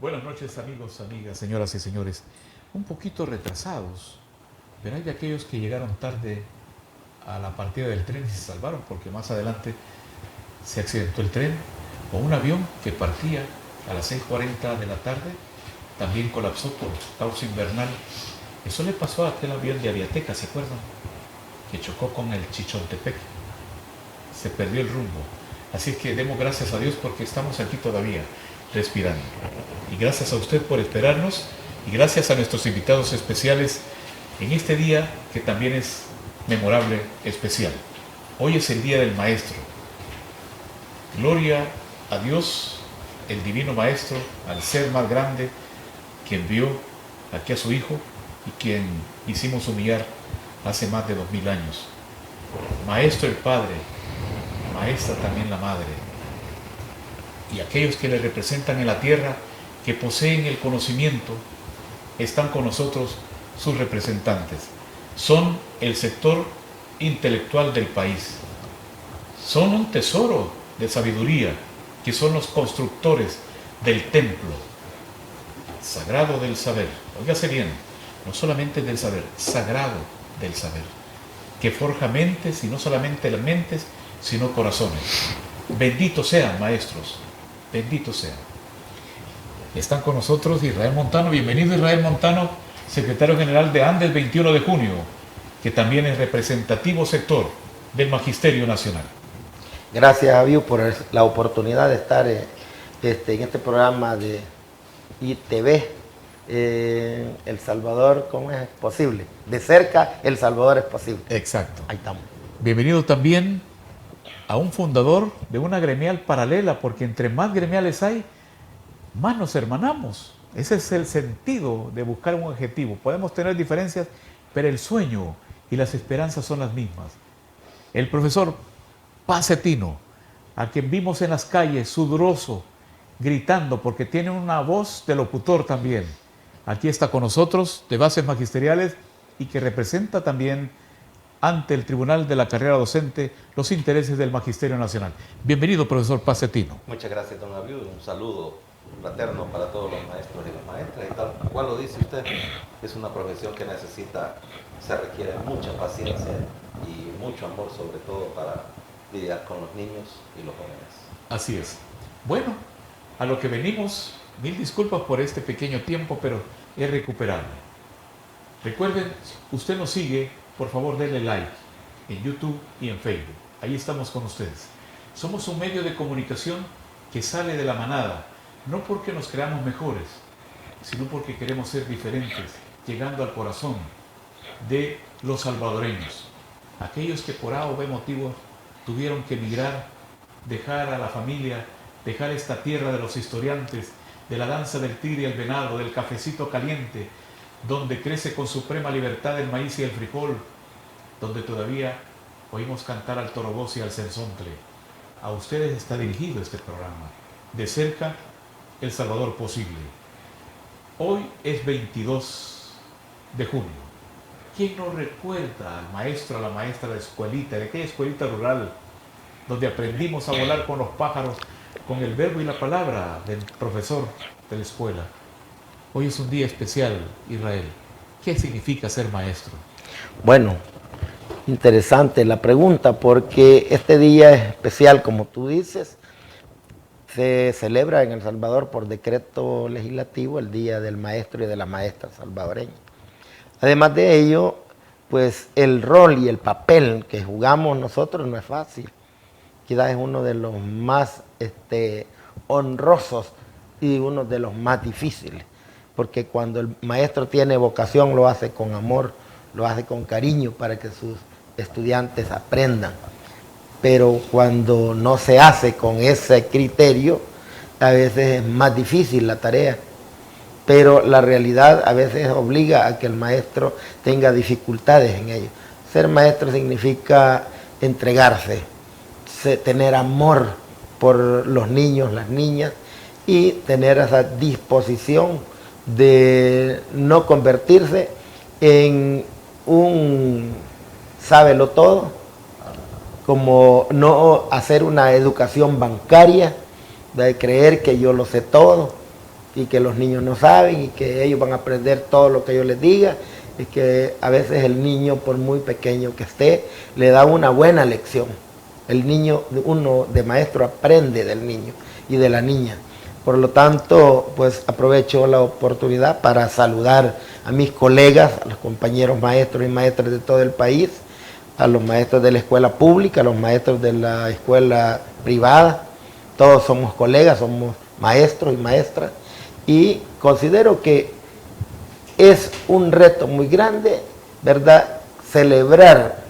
Buenas noches amigos, amigas, señoras y señores. Un poquito retrasados, pero hay de aquellos que llegaron tarde a la partida del tren y se salvaron porque más adelante se accidentó el tren o un avión que partía a las 6:40 de la tarde también colapsó por causa invernal. Eso le pasó a aquel avión de Aviateca, ¿se acuerdan? Que chocó con el Chicholtepec. Se perdió el rumbo. Así es que demos gracias a Dios porque estamos aquí todavía respirando. Y gracias a usted por esperarnos y gracias a nuestros invitados especiales en este día que también es memorable, especial. Hoy es el Día del Maestro. Gloria a Dios, el Divino Maestro, al ser más grande que envió aquí a su Hijo y quien hicimos humillar hace más de 2000 años. Maestro el Padre, maestra también la Madre. Y aquellos que le representan en la tierra, que poseen el conocimiento, están con nosotros sus representantes. Son el sector intelectual del país. Son un tesoro de sabiduría, que son los constructores del templo sagrado del saber. Óigase bien, no solamente del saber, sagrado del saber, que forja mentes, y no solamente las mentes, sino corazones. Benditos sean, maestros, benditos sean. Están con nosotros Israel Montano. Bienvenido, Israel Montano, secretario general de Andes 21 de junio, que también es representativo sector del Magisterio Nacional. Gracias, Abiu, por la oportunidad de estar en este programa de ITV. El Salvador, ¿cómo es posible? De cerca, El Salvador es posible. Exacto. Ahí estamos. Bienvenido también a un fundador de una gremial paralela, porque entre más gremiales hay, más nos hermanamos. Ese es el sentido de buscar un objetivo. Podemos tener diferencias, pero el sueño y las esperanzas son las mismas. El profesor Paz Setino, a quien vimos en las calles, sudoroso, gritando, porque tiene una voz de locutor también. Aquí está con nosotros, de Bases Magisteriales, y que representa también ante el Tribunal de la Carrera Docente los intereses del Magisterio Nacional. Bienvenido, profesor Paz Setino. Muchas gracias, don Abiu. Un saludo fraterno para todos los maestros y las maestras. Y tal cual lo dice usted, es una profesión que se requiere mucha paciencia y mucho amor, sobre todo para lidiar con los niños y los jóvenes. Así es. Bueno, a lo que venimos, mil disculpas por este pequeño tiempo, pero es recuperable. Recuerden, usted nos sigue, por favor denle like en YouTube y en Facebook. Ahí estamos con ustedes. Somos un medio de comunicación que sale de la manada, no porque nos creamos mejores, sino porque queremos ser diferentes, llegando al corazón de los salvadoreños, aquellos que por A o B motivo tuvieron que emigrar, dejar a la familia, dejar esta tierra de los historiantes, de la danza del tigre y el venado, del cafecito caliente, donde crece con suprema libertad el maíz y el frijol, donde todavía oímos cantar al toroboz y al censontle. A ustedes está dirigido este programa. De cerca, El Salvador posible. Hoy es 22 de junio. ¿Quién no recuerda al maestro, a la maestra de escuelita, de aquella escuelita rural, donde aprendimos a volar con los pájaros, con el verbo y la palabra del profesor de la escuela? Hoy es un día especial, Israel. ¿Qué significa ser maestro? Bueno, interesante la pregunta, porque este día es especial, como tú dices. Se celebra en El Salvador por decreto legislativo el Día del Maestro y de la Maestra salvadoreña. Además de ello, pues el rol y el papel que jugamos nosotros no es fácil. Quizás es uno de los más honrosos y uno de los más difíciles, porque cuando el maestro tiene vocación lo hace con amor, lo hace con cariño para que sus estudiantes aprendan. Pero cuando no se hace con ese criterio, a veces es más difícil la tarea. Pero la realidad a veces obliga a que el maestro tenga dificultades en ello. Ser maestro significa entregarse, tener amor por los niños, las niñas, y tener esa disposición de no convertirse en un sábelo todo, como no hacer una educación bancaria, de creer que yo lo sé todo, y que los niños no saben y que ellos van a aprender todo lo que yo les diga, y que a veces el niño, por muy pequeño que esté, le da una buena lección. El niño, uno de maestro aprende del niño y de la niña. Por lo tanto, pues aprovecho la oportunidad para saludar a mis colegas, a los compañeros maestros y maestras de todo el país, a los maestros de la escuela pública, a los maestros de la escuela privada. Todos somos colegas, somos maestros y maestras, y considero que es un reto muy grande, ¿verdad?, celebrar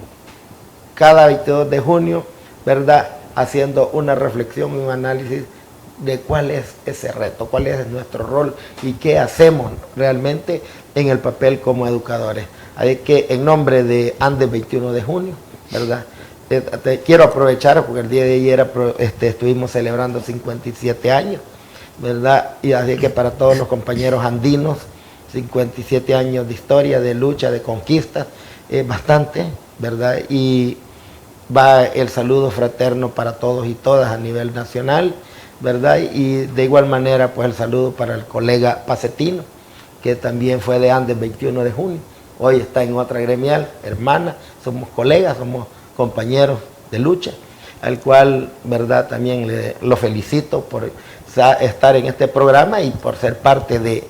cada 22 de junio, ¿verdad?, haciendo una reflexión y un análisis de cuál es ese reto, cuál es nuestro rol y qué hacemos realmente en el papel como educadores. Así que en nombre de Andes 21 de junio, ¿verdad?, te quiero aprovechar porque el día de ayer estuvimos celebrando 57 años, ¿verdad? Y así que para todos los compañeros andinos, 57 años de historia, de lucha, de conquistas, bastante, ¿verdad? Y va el saludo fraterno para todos y todas a nivel nacional, ¿verdad? Y de igual manera, pues el saludo para el colega Pacetino, que también fue de Andes 21 de junio. Hoy está en otra gremial, hermana, somos colegas, somos compañeros de lucha, al cual, ¿verdad?, también lo felicito por estar en este programa y por ser parte de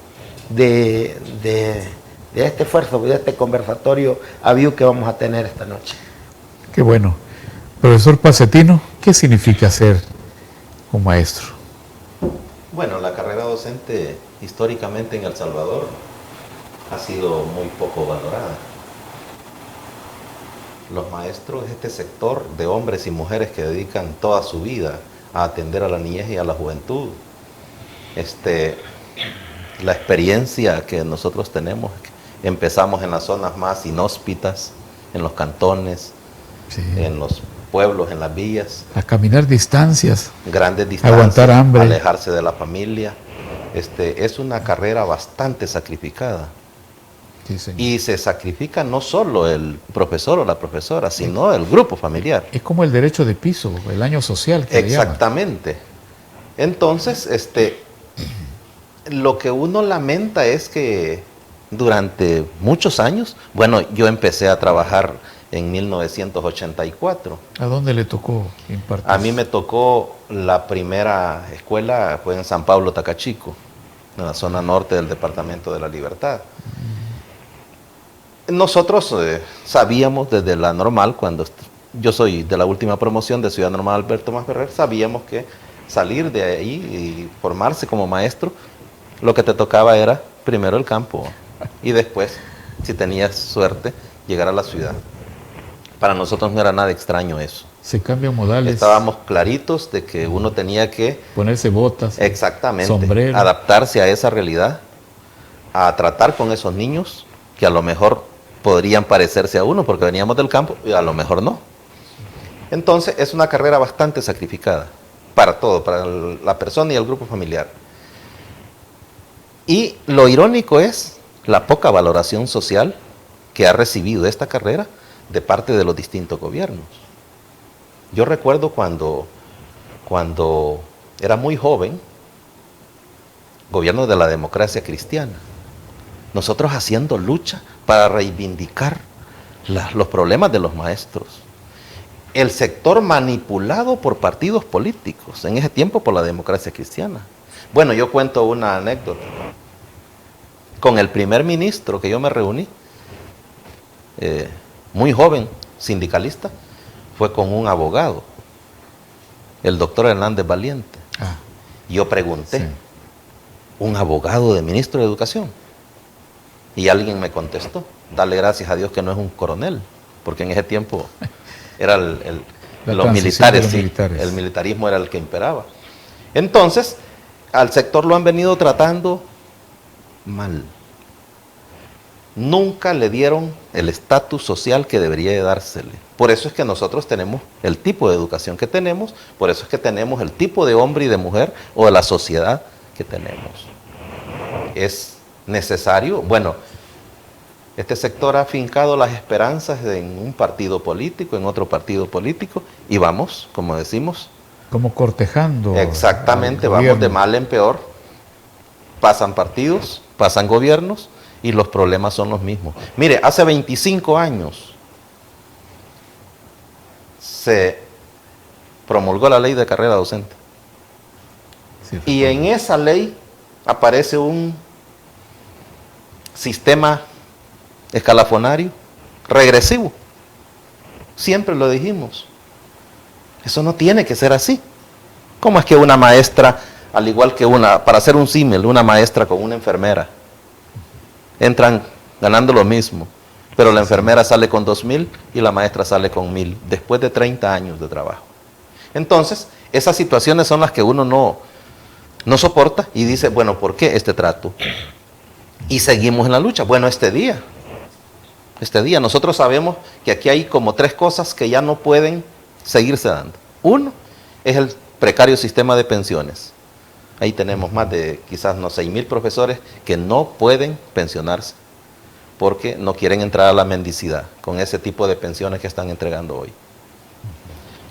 este esfuerzo, de este conversatorio ABIU que vamos a tener esta noche. Qué bueno. Profesor Pacetino, ¿qué significa ser un maestro? Bueno, la carrera docente históricamente en El Salvador ha sido muy poco valorada. Los maestros, este sector de hombres y mujeres que dedican toda su vida a atender a la niñez y a la juventud, la experiencia que nosotros tenemos, empezamos en las zonas más inhóspitas, en los cantones, sí, en los pueblos, en las villas. A caminar distancias. Grandes distancias. Aguantar hambre. Alejarse de la familia. Es una carrera bastante sacrificada. Sí, y se sacrifica no solo el profesor o la profesora, sino el grupo familiar. Es como el derecho de piso, el año social que exactamente. Entonces, lo que uno lamenta es que durante muchos años, bueno, yo empecé a trabajar en 1984. ¿A dónde le tocó impartir? A mí me tocó la primera escuela, fue en San Pablo, Tacachico, en la zona norte del Departamento de la Libertad. Nosotros sabíamos desde la normal, cuando yo soy de la última promoción de Ciudad Normal Alberto Masferrer, sabíamos que salir de ahí y formarse como maestro, lo que te tocaba era primero el campo y después, si tenías suerte, llegar a la ciudad. Para nosotros no era nada extraño eso. Se cambian modales. Estábamos claritos de que uno tenía que ponerse botas, exactamente, sombrero, adaptarse a esa realidad, a tratar con esos niños que a lo mejor podrían parecerse a uno porque veníamos del campo y a lo mejor no. Entonces es una carrera bastante sacrificada para todo, para la persona y el grupo familiar. Y lo irónico es la poca valoración social que ha recibido esta carrera de parte de los distintos gobiernos. Yo recuerdo cuando era muy joven, gobierno de la democracia cristiana, nosotros haciendo lucha para reivindicar los problemas de los maestros. El sector manipulado por partidos políticos, en ese tiempo por la democracia cristiana. Bueno, yo cuento una anécdota. Con el primer ministro que yo me reuní, muy joven, sindicalista, fue con un abogado, el doctor Hernández Valiente. Yo pregunté, sí, ¿un abogado de ministro de Educación? Y alguien me contestó, dale gracias a Dios que no es un coronel, porque en ese tiempo era los militares, sí, el militarismo era el que imperaba. Entonces, al sector lo han venido tratando mal. Nunca le dieron el estatus social que debería de dársele. Por eso es que nosotros tenemos el tipo de educación que tenemos, por eso es que tenemos el tipo de hombre y de mujer o de la sociedad que tenemos. Es necesario, bueno, este sector ha afincado las esperanzas en un partido político, en otro partido político, y vamos, como decimos, como cortejando. Exactamente, vamos de mal en peor pasan partidos, pasan gobiernos y los problemas son los mismos. Mire, hace 25 años se promulgó la ley de carrera docente. Sí, Y en esa ley aparece un sistema escalafonario regresivo. Siempre lo dijimos. Eso no tiene que ser así. ¿Cómo es que una maestra, al igual que para hacer un símil, una maestra con una enfermera, entran ganando lo mismo, pero la enfermera sale con 2,000 y la maestra sale con 1,000, después de 30 años de trabajo? Entonces, esas situaciones son las que uno no soporta y dice, bueno, ¿por qué este trato? Y seguimos en la lucha. Bueno, este día, nosotros sabemos que aquí hay como 3 cosas que ya no pueden seguirse dando. Uno es el precario sistema de pensiones. Ahí tenemos más de quizás 6,000 profesores que no pueden pensionarse porque no quieren entrar a la mendicidad con ese tipo de pensiones que están entregando hoy.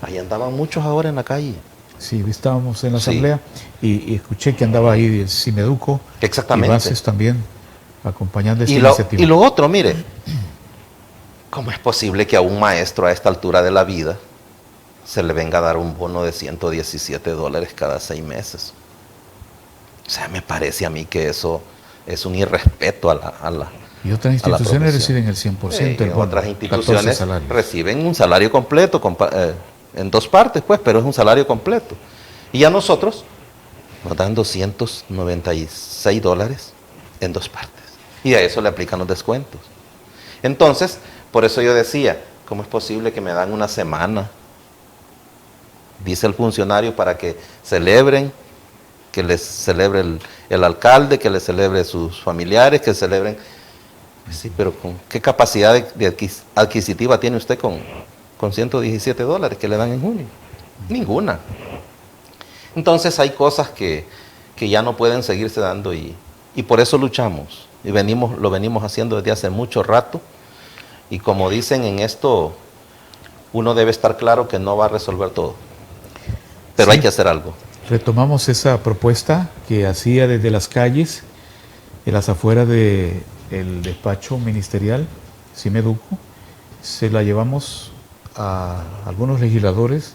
Ahí andaban muchos ahora en la calle. Sí, estábamos en la Sí. asamblea y escuché que andaba ahí el Cimeduco. Exactamente. Y Bases también acompañando esta Y iniciativa. lo otro, mire, ¿cómo es posible que a un maestro a esta altura de la vida se le venga a dar un bono de $117 cada 6 meses? O sea, me parece a mí que eso es un irrespeto a la Y otras instituciones reciben el 100% del bono, otras 14 instituciones salarios. reciben un salario completo, en 2 partes, pues, pero es un salario completo. Y a nosotros nos dan $296 en 2 partes. Y a eso le aplican los descuentos. Entonces, por eso yo decía, ¿cómo es posible que me dan una semana? Dice el funcionario para que celebren, que les celebre el alcalde, que les celebre sus familiares, que celebren. Sí, pero ¿con qué capacidad adquisitiva tiene usted con $117 que le dan en junio? Ninguna. Entonces hay cosas que ya no pueden seguirse dando y por eso luchamos. Y lo venimos haciendo desde hace mucho rato. Y como dicen en esto, uno debe estar claro que no va a resolver todo. Pero Sí. hay que hacer algo. Retomamos esa propuesta que hacía desde las calles, en las afueras del despacho ministerial, Cimeduco. Se la llevamos a algunos legisladores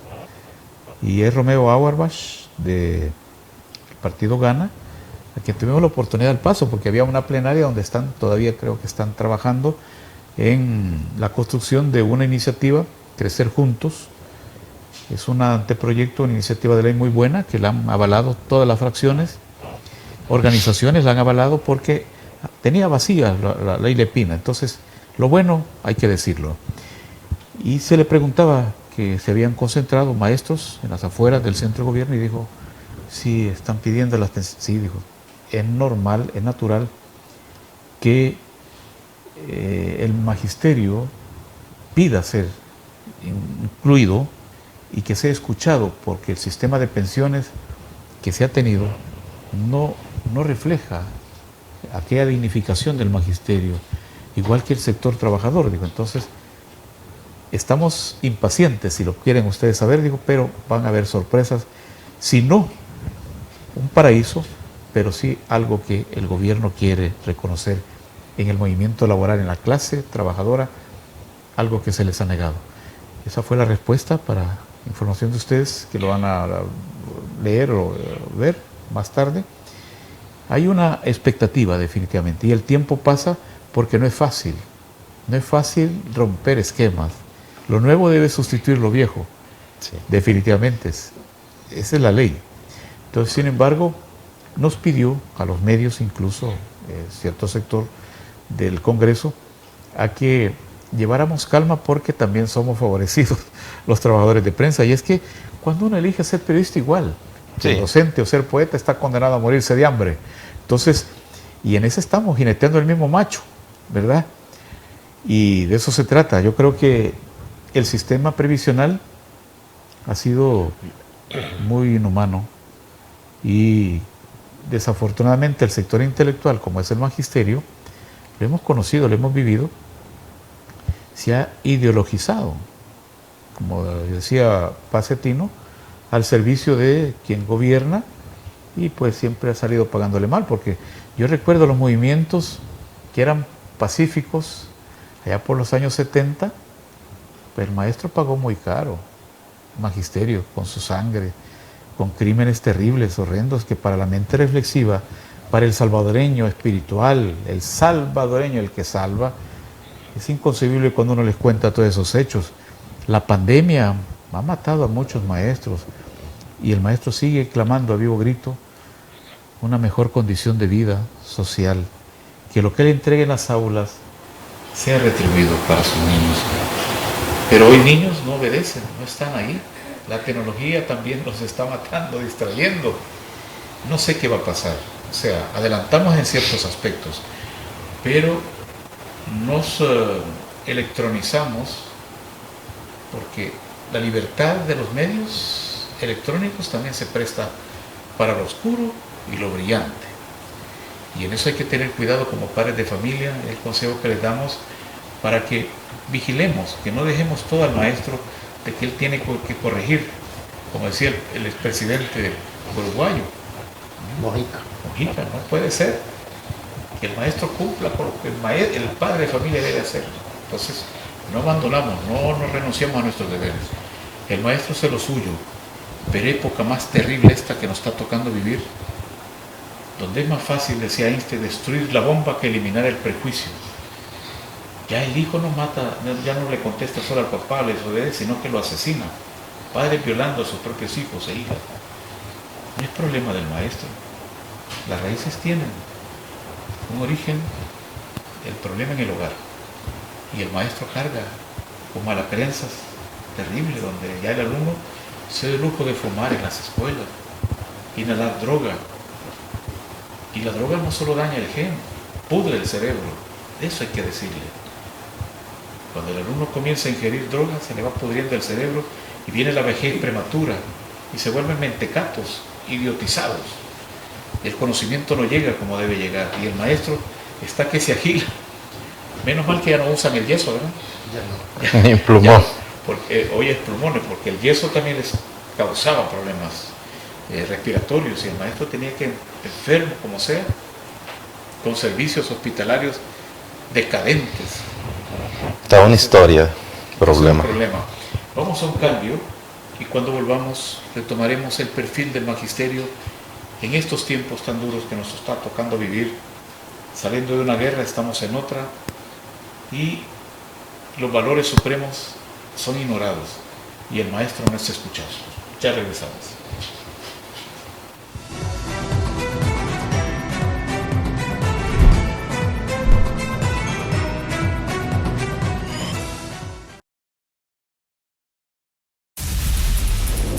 y es Romeo Auerbach del partido Gana, a quien tuvimos la oportunidad del paso porque había una plenaria donde todavía creo que están trabajando en la construcción de una iniciativa, Crecer Juntos. Es un anteproyecto, una iniciativa de ley muy buena que la han avalado todas las fracciones, organizaciones la han avalado porque tenía vacía la ley Lepina. Entonces, lo bueno hay que decirlo. Y se le preguntaba que se habían concentrado maestros en las afueras del centro de gobierno y dijo, sí, están pidiendo las pensiones. Sí, dijo, es normal, es natural que el magisterio pida ser incluido y que sea escuchado, porque el sistema de pensiones que se ha tenido no refleja aquella dignificación del magisterio, igual que el sector trabajador. Digo, entonces, estamos impacientes, si lo quieren ustedes saber, digo, pero van a haber sorpresas, si no un paraíso, pero sí algo que el gobierno quiere reconocer en el movimiento laboral, en la clase trabajadora, algo que se les ha negado. Esa fue la respuesta para información de ustedes, que lo van a leer o ver más tarde. Hay una expectativa definitivamente, y el tiempo pasa porque no es fácil romper esquemas. Lo nuevo debe sustituir lo viejo, Sí. definitivamente, esa es la ley. Entonces, sin embargo, nos pidió a los medios, incluso cierto sector del Congreso, a que lleváramos calma porque también somos favorecidos los trabajadores de prensa. Y es que cuando uno elige ser periodista, igual, ser Sí. docente o ser poeta, está condenado a morirse de hambre. Entonces, y en ese estamos jineteando el mismo macho, ¿verdad? Y de eso se trata. Yo creo que el sistema previsional ha sido muy inhumano y desafortunadamente el sector intelectual, como es el magisterio, lo hemos conocido, lo hemos vivido, se ha ideologizado, como decía Pacetino, al servicio de quien gobierna y pues siempre ha salido pagándole mal, porque yo recuerdo los movimientos que eran pacíficos allá por los años 70, pues el maestro pagó muy caro, magisterio, con su sangre, con crímenes terribles, horrendos, que para la mente reflexiva, para el salvadoreño espiritual, el salvadoreño, el que salva, es inconcebible cuando uno les cuenta todos esos hechos. La pandemia ha matado a muchos maestros y el maestro sigue clamando a vivo grito una mejor condición de vida social, que lo que él entregue en las aulas sea retribuido para sus niños. Pero hoy niños no obedecen, no están ahí. La tecnología también los está matando, distrayendo. No sé qué va a pasar. O sea, adelantamos en ciertos aspectos, pero nos electronizamos porque la libertad de los medios electrónicos también se presta para lo oscuro y lo brillante. Y en eso hay que tener cuidado como padres de familia, el consejo que les damos para que vigilemos, que no dejemos todo al maestro de que él tiene que corregir, como decía el expresidente uruguayo. Mojica, no puede ser que el maestro cumpla por lo que el padre de familia debe hacer. Entonces, no abandonamos, no nos renunciamos a nuestros deberes. El maestro hace lo suyo, pero época más terrible esta que nos está tocando vivir, donde es más fácil, decía Einstein, destruir la bomba que eliminar el prejuicio. Ya el hijo no mata, ya no le contesta solo al papá, le desobedece, sino que lo asesina. Padres violando a sus propios hijos e hijas. No es problema del maestro. Las raíces tienen un origen, el problema en el hogar. Y el maestro carga con malacrianzas terribles, donde ya el alumno se da el lujo de fumar en las escuelas, inhalar droga. Y la droga no solo daña el gen, pudre el cerebro. Eso hay que decirle. Cuando el alumno comienza a ingerir droga, se le va pudriendo el cerebro y viene la vejez prematura y se vuelven mentecatos, idiotizados. El conocimiento no llega como debe llegar y el maestro está que se agila. Menos mal que ya no usan el yeso, ¿verdad? Ya no. Ni plumón. Porque hoy es plumones, porque el yeso también les causaba problemas respiratorios y el maestro tenía que, enfermo como sea, con servicios hospitalarios decadentes. Está una historia, problema. Vamos a un cambio y cuando volvamos retomaremos el perfil del magisterio en estos tiempos tan duros que nos está tocando vivir. Saliendo de una guerra, estamos en otra y los valores supremos son ignorados y el maestro no es escuchado. Ya regresamos.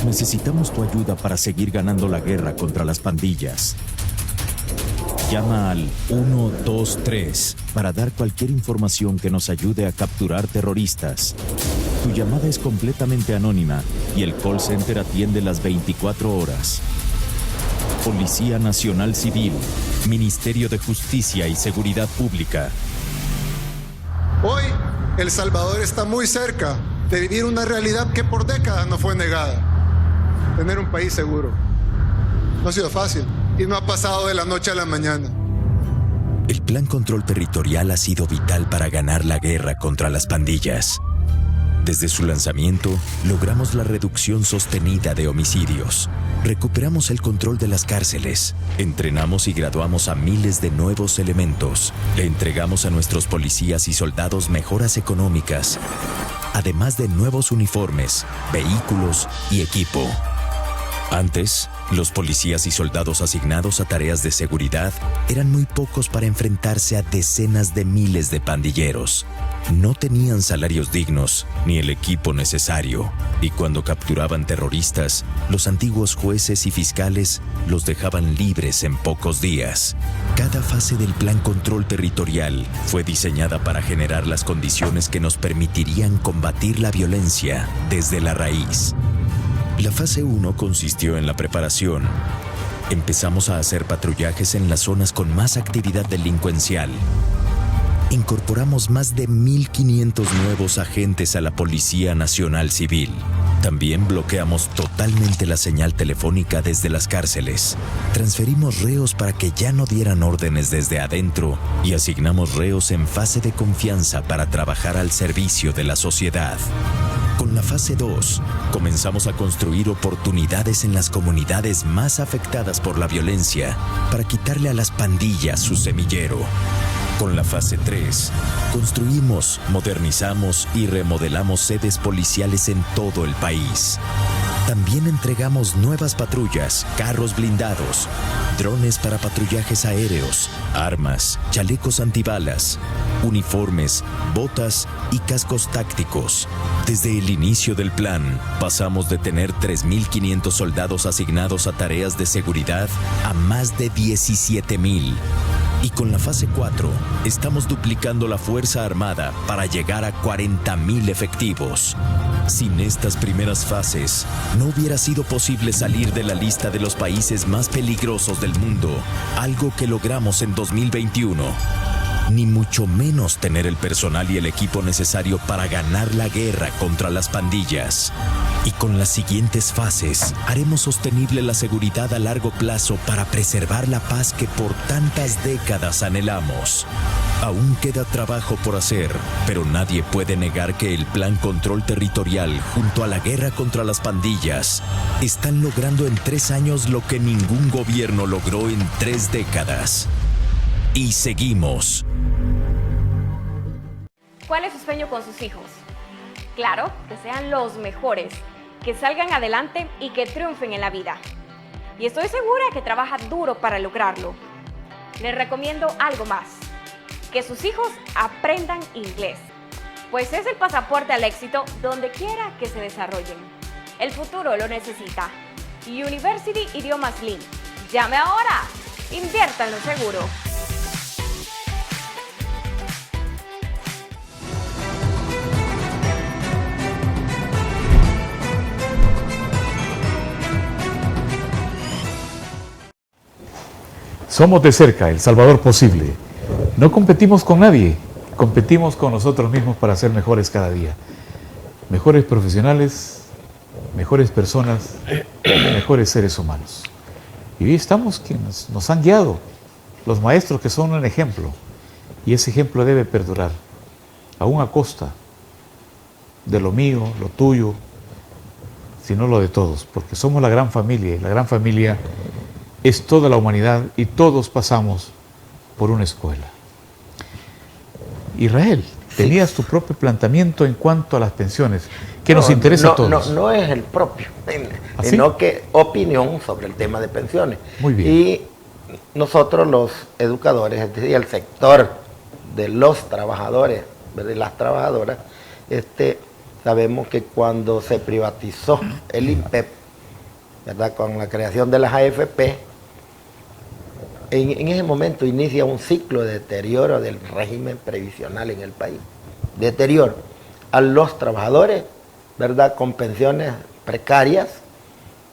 Necesitamos tu ayuda para seguir ganando la guerra contra las pandillas. Llama al 123 para dar cualquier información que nos ayude a capturar terroristas. Tu llamada es completamente anónima y el call center atiende las 24 horas. Policía Nacional Civil, Ministerio de Justicia y Seguridad Pública. Hoy, El Salvador está muy cerca de vivir una realidad que por décadas nos fue negada. Tener un país seguro. No ha sido fácil y no ha pasado de la noche a la mañana. El Plan Control Territorial ha sido vital para ganar la guerra contra las pandillas. Desde su lanzamiento, logramos la reducción sostenida de homicidios. Recuperamos el control de las cárceles. Entrenamos y graduamos a miles de nuevos elementos. Le entregamos a nuestros policías y soldados mejoras económicas, además de nuevos uniformes, vehículos y equipo. Antes, los policías y soldados asignados a tareas de seguridad eran muy pocos para enfrentarse a decenas de miles de pandilleros. No tenían salarios dignos ni el equipo necesario, y cuando capturaban terroristas, los antiguos jueces y fiscales los dejaban libres en pocos días. Cada fase del Plan Control Territorial fue diseñada para generar las condiciones que nos permitirían combatir la violencia desde la raíz. La fase 1 consistió en la preparación. Empezamos a hacer patrullajes en las zonas con más actividad delincuencial. Incorporamos más de 1,500 nuevos agentes a la Policía Nacional Civil. También bloqueamos totalmente la señal telefónica desde las cárceles. Transferimos reos para que ya no dieran órdenes desde adentro y asignamos reos en fase de confianza para trabajar al servicio de la sociedad. Con la fase 2, comenzamos a construir oportunidades en las comunidades más afectadas por la violencia para quitarle a las pandillas su semillero. Con la fase 3, construimos, modernizamos y remodelamos sedes policiales en todo el país. También entregamos nuevas patrullas, carros blindados, drones para patrullajes aéreos, armas, chalecos antibalas, uniformes, botas y cascos tácticos. Desde el inicio del plan, pasamos de tener 3.500 soldados asignados a tareas de seguridad a más de 17.000. Y con la fase 4, estamos duplicando la Fuerza Armada para llegar a 40.000 efectivos. Sin estas primeras fases, no hubiera sido posible salir de la lista de los países más peligrosos del mundo, algo que logramos en 2021. Ni mucho menos tener el personal y el equipo necesario para ganar la guerra contra las pandillas. Y con las siguientes fases, haremos sostenible la seguridad a largo plazo para preservar la paz que por tantas décadas anhelamos. Aún queda trabajo por hacer, pero nadie puede negar que el Plan Control Territorial, junto a la guerra contra las pandillas, están logrando en 3 años lo que ningún gobierno logró en 3 décadas. Y seguimos. ¿Cuál es su sueño con sus hijos? Claro, que sean los mejores, que salgan adelante y que triunfen en la vida. Y estoy segura que trabaja duro para lograrlo. Les recomiendo algo más, que sus hijos aprendan inglés, pues es el pasaporte al éxito donde quiera que se desarrollen. El futuro lo necesita. University Idiomas Link. Llame ahora. Inviértanlo seguro. Somos de cerca, El Salvador posible. No competimos con nadie, competimos con nosotros mismos para ser mejores cada día. Mejores profesionales, mejores personas, mejores seres humanos. Y hoy estamos quienes nos han guiado, los maestros que son un ejemplo. Y ese ejemplo debe perdurar, aún a costa de lo mío, lo tuyo, sino lo de todos, porque somos la gran familia, y la gran familia es toda la humanidad y todos pasamos por una escuela. Israel, tenías tu propio planteamiento en cuanto a las pensiones, que nos interesa a todos. No es el propio, ¿Ah, sino sí? que opinión sobre el tema de pensiones. Muy bien. Y nosotros los educadores, es decir, el sector de los trabajadores, de las trabajadoras, sabemos que cuando se privatizó el INPEP, ¿verdad?, con la creación de las AFP, en ese momento inicia un ciclo de deterioro del régimen previsional en el país. Deterioro a los trabajadores, ¿verdad?, con pensiones precarias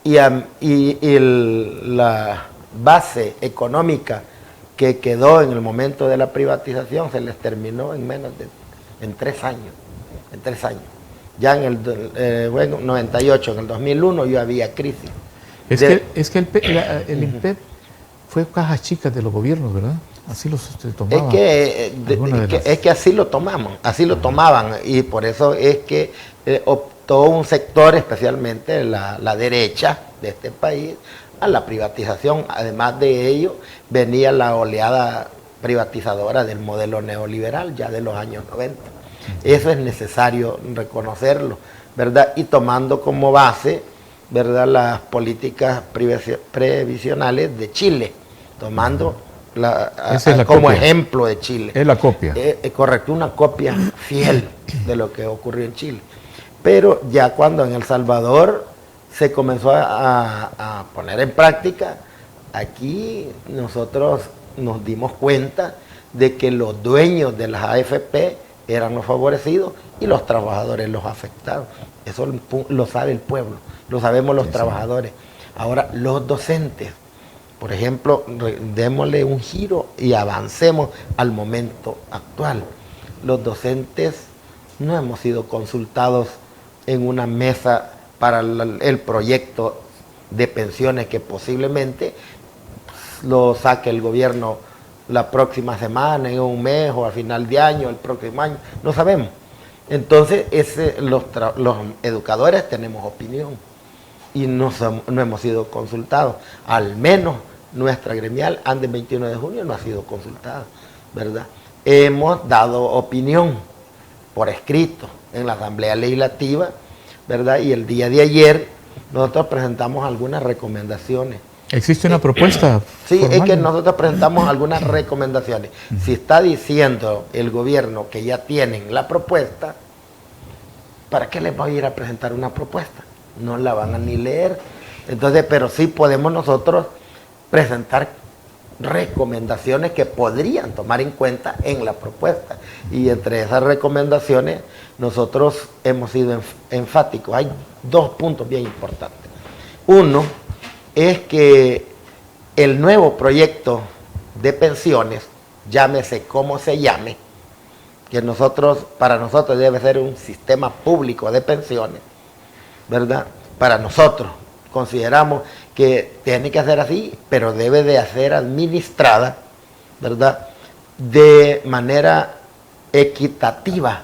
y la base económica que quedó en el momento de la privatización se les terminó en 3 años. En 3 años. Ya en el 98, en el 2001 ya había crisis. Es que el INPEP fue cajas chicas de los gobiernos, ¿verdad? Así los tomaban. Es que así lo tomamos, así lo tomaban, y por eso es que optó un sector, especialmente la derecha de este país, a la privatización. Además de ello, venía la oleada privatizadora del modelo neoliberal ya de los años 90. Eso es necesario reconocerlo, ¿verdad? Y tomando como base, ¿verdad?, las políticas previsionales de Chile, tomando como copia. Ejemplo de Chile. Es la copia. Correcto, una copia fiel de lo que ocurrió en Chile. Pero ya cuando en El Salvador se comenzó a poner en práctica, aquí nosotros nos dimos cuenta de que los dueños de las AFP eran los favorecidos y los trabajadores los afectados. Eso lo sabe el pueblo, lo sabemos los trabajadores. Ahora, los docentes, por ejemplo, démosle un giro y avancemos al momento actual. Los docentes no hemos sido consultados en una mesa para el proyecto de pensiones que posiblemente lo saque el gobierno la próxima semana, en un mes o a final de año, el próximo año, no sabemos. Entonces, los educadores tenemos opinión y no hemos sido consultados. Al menos nuestra gremial, Andes 21 de junio, no ha sido consultada, ¿verdad? Hemos dado opinión por escrito en la Asamblea Legislativa, ¿verdad? Y el día de ayer nosotros presentamos algunas recomendaciones. ¿Existe una propuesta? Sí, formal? es que nosotros presentamos algunas recomendaciones. Si está diciendo el gobierno que ya tienen la propuesta, ¿para qué les va a ir a presentar una propuesta? No la van a ni leer. Entonces, pero sí podemos nosotros presentar recomendaciones que podrían tomar en cuenta en la propuesta. Y entre esas recomendaciones, nosotros hemos sido enfáticos. Hay dos puntos bien importantes. Uno es que el nuevo proyecto de pensiones, llámese como se llame, que para nosotros debe ser un sistema público de pensiones, ¿verdad? Para nosotros consideramos que tiene que ser así, pero debe de ser administrada, ¿verdad? De manera equitativa.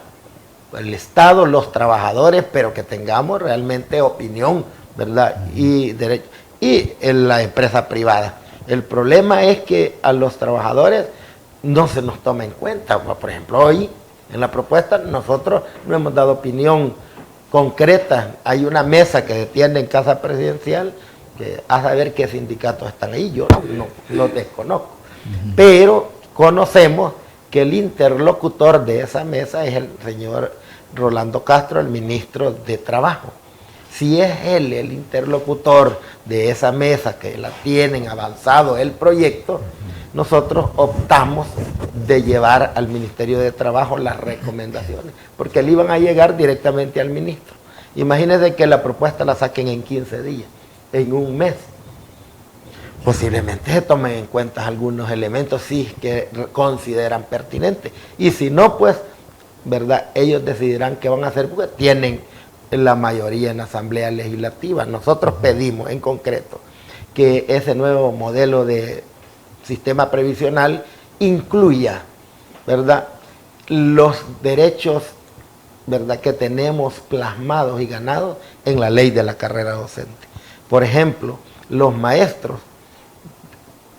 El Estado, los trabajadores, pero que tengamos realmente opinión, ¿verdad? Y derecho. Y en la empresa privada. El problema es que a los trabajadores no se nos toma en cuenta. Por ejemplo, hoy en la propuesta nosotros no hemos dado opinión concreta. Hay una mesa que se tiene en Casa Presidencial, que a saber qué sindicatos están ahí, yo no los desconozco. Pero conocemos que el interlocutor de esa mesa es el señor Rolando Castro, el ministro de Trabajo. Si es él el interlocutor de esa mesa que la tienen avanzado el proyecto, nosotros optamos de llevar al Ministerio de Trabajo las recomendaciones, porque le iban a llegar directamente al ministro. Imagínense que la propuesta la saquen en 15 días, en un mes. Posiblemente se tomen en cuenta algunos elementos, sí, que consideran pertinentes. Y si no, pues, ¿verdad? Ellos decidirán qué van a hacer, porque tienen la mayoría en la Asamblea Legislativa. Nosotros pedimos en concreto que ese nuevo modelo de sistema previsional incluya, ¿verdad?, los derechos, ¿verdad?, que tenemos plasmados y ganados en la ley de la carrera docente. Por ejemplo, los maestros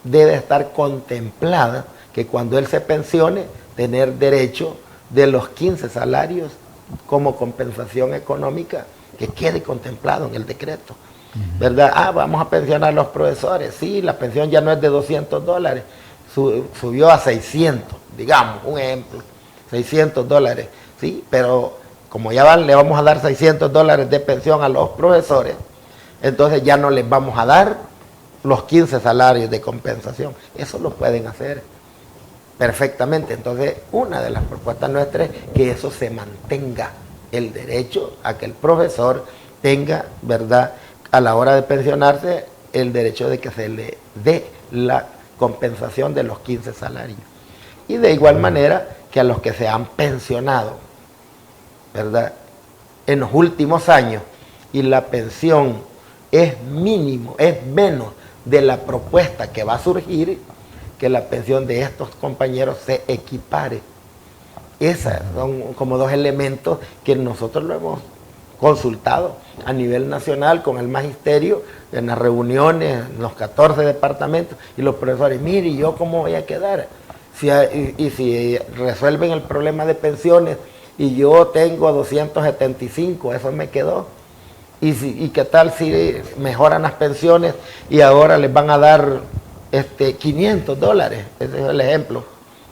debe estar contemplada que cuando él se pensione, tener derecho de los 15 salarios como compensación económica, que quede contemplado en el decreto, ¿verdad? Vamos a pensionar a los profesores, sí, la pensión ya no es de $200, subió a 600, digamos, un ejemplo, $600, sí, pero como ya le vamos a dar $600 de pensión a los profesores, entonces ya no les vamos a dar los 15 salarios de compensación. Eso lo pueden hacer perfectamente. Entonces, una de las propuestas nuestras es que eso se mantenga, el derecho a que el profesor tenga, ¿verdad?, a la hora de pensionarse, el derecho de que se le dé la compensación de los 15 salarios. Y de igual manera que a los que se han pensionado, ¿verdad?, en los últimos años, y la pensión es mínimo, es menos de la propuesta que va a surgir, que la pensión de estos compañeros se equipare. Esos son como dos elementos que nosotros lo hemos consultado a nivel nacional con el magisterio, en las reuniones, en los 14 departamentos, y los profesores, mire, ¿y yo cómo voy a quedar? Si resuelven el problema de pensiones y yo tengo 275, eso me quedó. ¿Y qué tal si mejoran las pensiones y ahora les van a dar $500? Ese es el ejemplo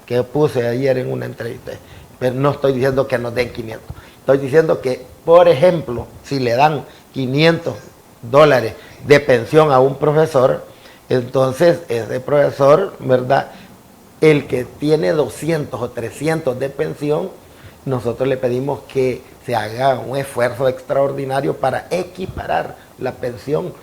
que puse ayer en una entrevista. Pero no estoy diciendo que nos den 500. Estoy diciendo que, por ejemplo, si le dan $500 de pensión a un profesor, entonces ese profesor, ¿verdad?, el que tiene 200 o 300 de pensión, nosotros le pedimos que se haga un esfuerzo extraordinario para equiparar la pensión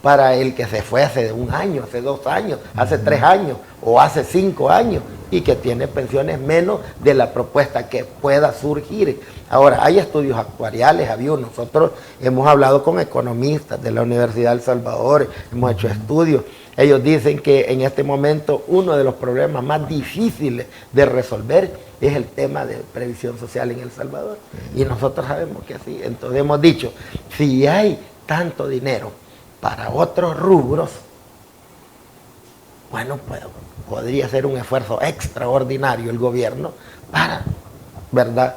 para el que se fue hace un año, hace 2 años, hace 3 años o hace 5 años. y que tiene pensiones menos de la propuesta que pueda surgir. Ahora, hay estudios actuariales, nosotros hemos hablado con economistas de la Universidad de El Salvador, hemos hecho estudios. Ellos dicen que en este momento uno de los problemas más difíciles de resolver es el tema de previsión social en El Salvador. Y nosotros sabemos que sí. Entonces hemos dicho, si hay tanto dinero para otros rubros, bueno, pues podría ser un esfuerzo extraordinario el gobierno para, ¿verdad?,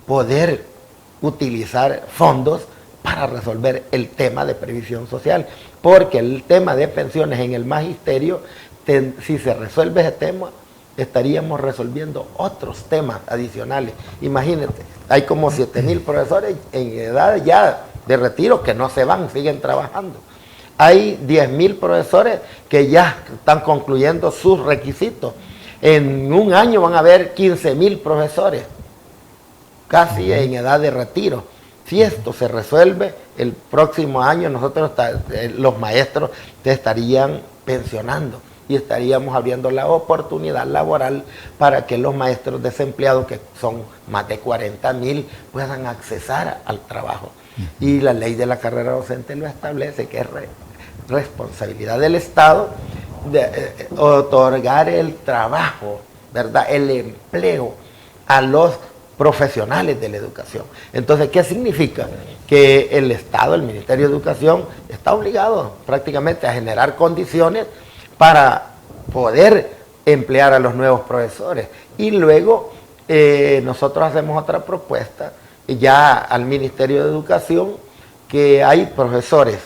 poder utilizar fondos para resolver el tema de previsión social, porque el tema de pensiones en el magisterio, si se resuelve ese tema, estaríamos resolviendo otros temas adicionales. Imagínate, hay como 7,000 profesores en edad ya de retiro que no se van, siguen trabajando. Hay 10,000 profesores que ya están concluyendo sus requisitos. En un año van a haber 15,000 profesores, casi en edad de retiro. Si esto se resuelve, el próximo año nosotros, los maestros, se estarían pensionando y estaríamos abriendo la oportunidad laboral para que los maestros desempleados, que son más de 40,000, puedan accesar al trabajo. Y la ley de la carrera docente lo establece, que es responsabilidad del Estado de otorgar el trabajo, ¿verdad?, el empleo a los profesionales de la educación. Entonces, ¿qué significa? Que el Estado, el Ministerio de Educación, está obligado prácticamente a generar condiciones para poder emplear a los nuevos profesores. Y luego nosotros hacemos otra propuesta ya al Ministerio de Educación, que hay profesores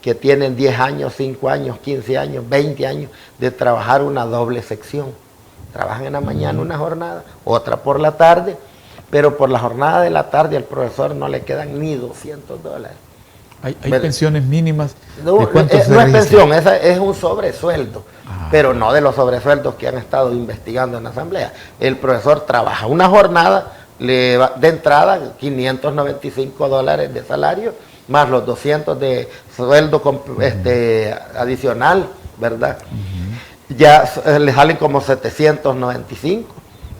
que tienen 10 años, 5 años, 15 años, 20 años de trabajar una doble sección. Trabajan en la mañana una jornada, otra por la tarde, pero por la jornada de la tarde al profesor no le quedan ni $200. ¿Hay pensiones mínimas? No, ¿De cuánto se no es registra? pensión, es un sobresueldo, pero no de los sobresueldos que han estado investigando en la Asamblea. El profesor trabaja una jornada, le va, de entrada $595 de salario, más los 200 de sueldo adicional, ¿verdad? Ya le salen como 795.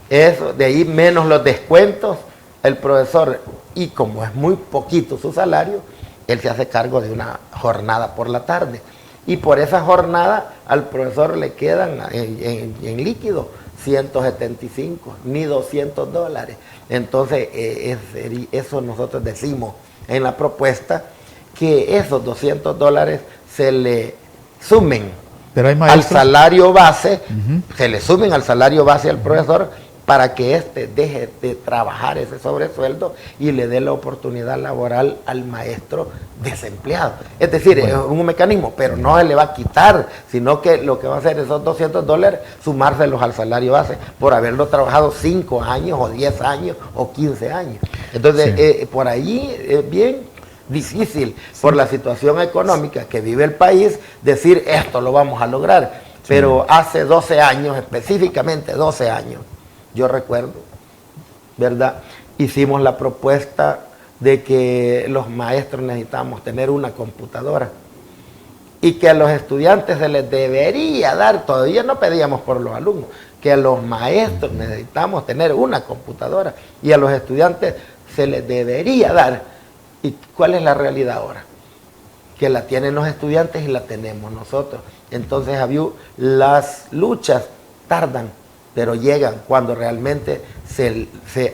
Eso, de ahí menos los descuentos, el profesor, y como es muy poquito su salario, él se hace cargo de una jornada por la tarde. Y por esa jornada al profesor le quedan en líquido 175, ni $200. Entonces, eso nosotros decimos en la propuesta, que esos $200 se le sumen al salario base, se le sumen al salario base al profesor, para que éste deje de trabajar ese sobresueldo y le dé la oportunidad laboral al maestro desempleado. Es decir, es un mecanismo, pero no se le va a quitar, sino que lo que va a hacer esos $200, sumárselos al salario base por haberlo trabajado 5 años o 10 años o 15 años. Entonces, por ahí es bien difícil, por la situación económica que vive el país, decir esto lo vamos a lograr. Pero hace 12 años, específicamente 12 años, yo recuerdo, ¿verdad?, hicimos la propuesta de que los maestros necesitamos tener una computadora y que a los estudiantes se les debería dar, todavía no pedíamos por los alumnos, que a los maestros necesitamos tener una computadora y a los estudiantes se les debería dar. ¿Y cuál es la realidad ahora? Que la tienen los estudiantes y la tenemos nosotros. Entonces, las luchas tardan, pero llegan cuando realmente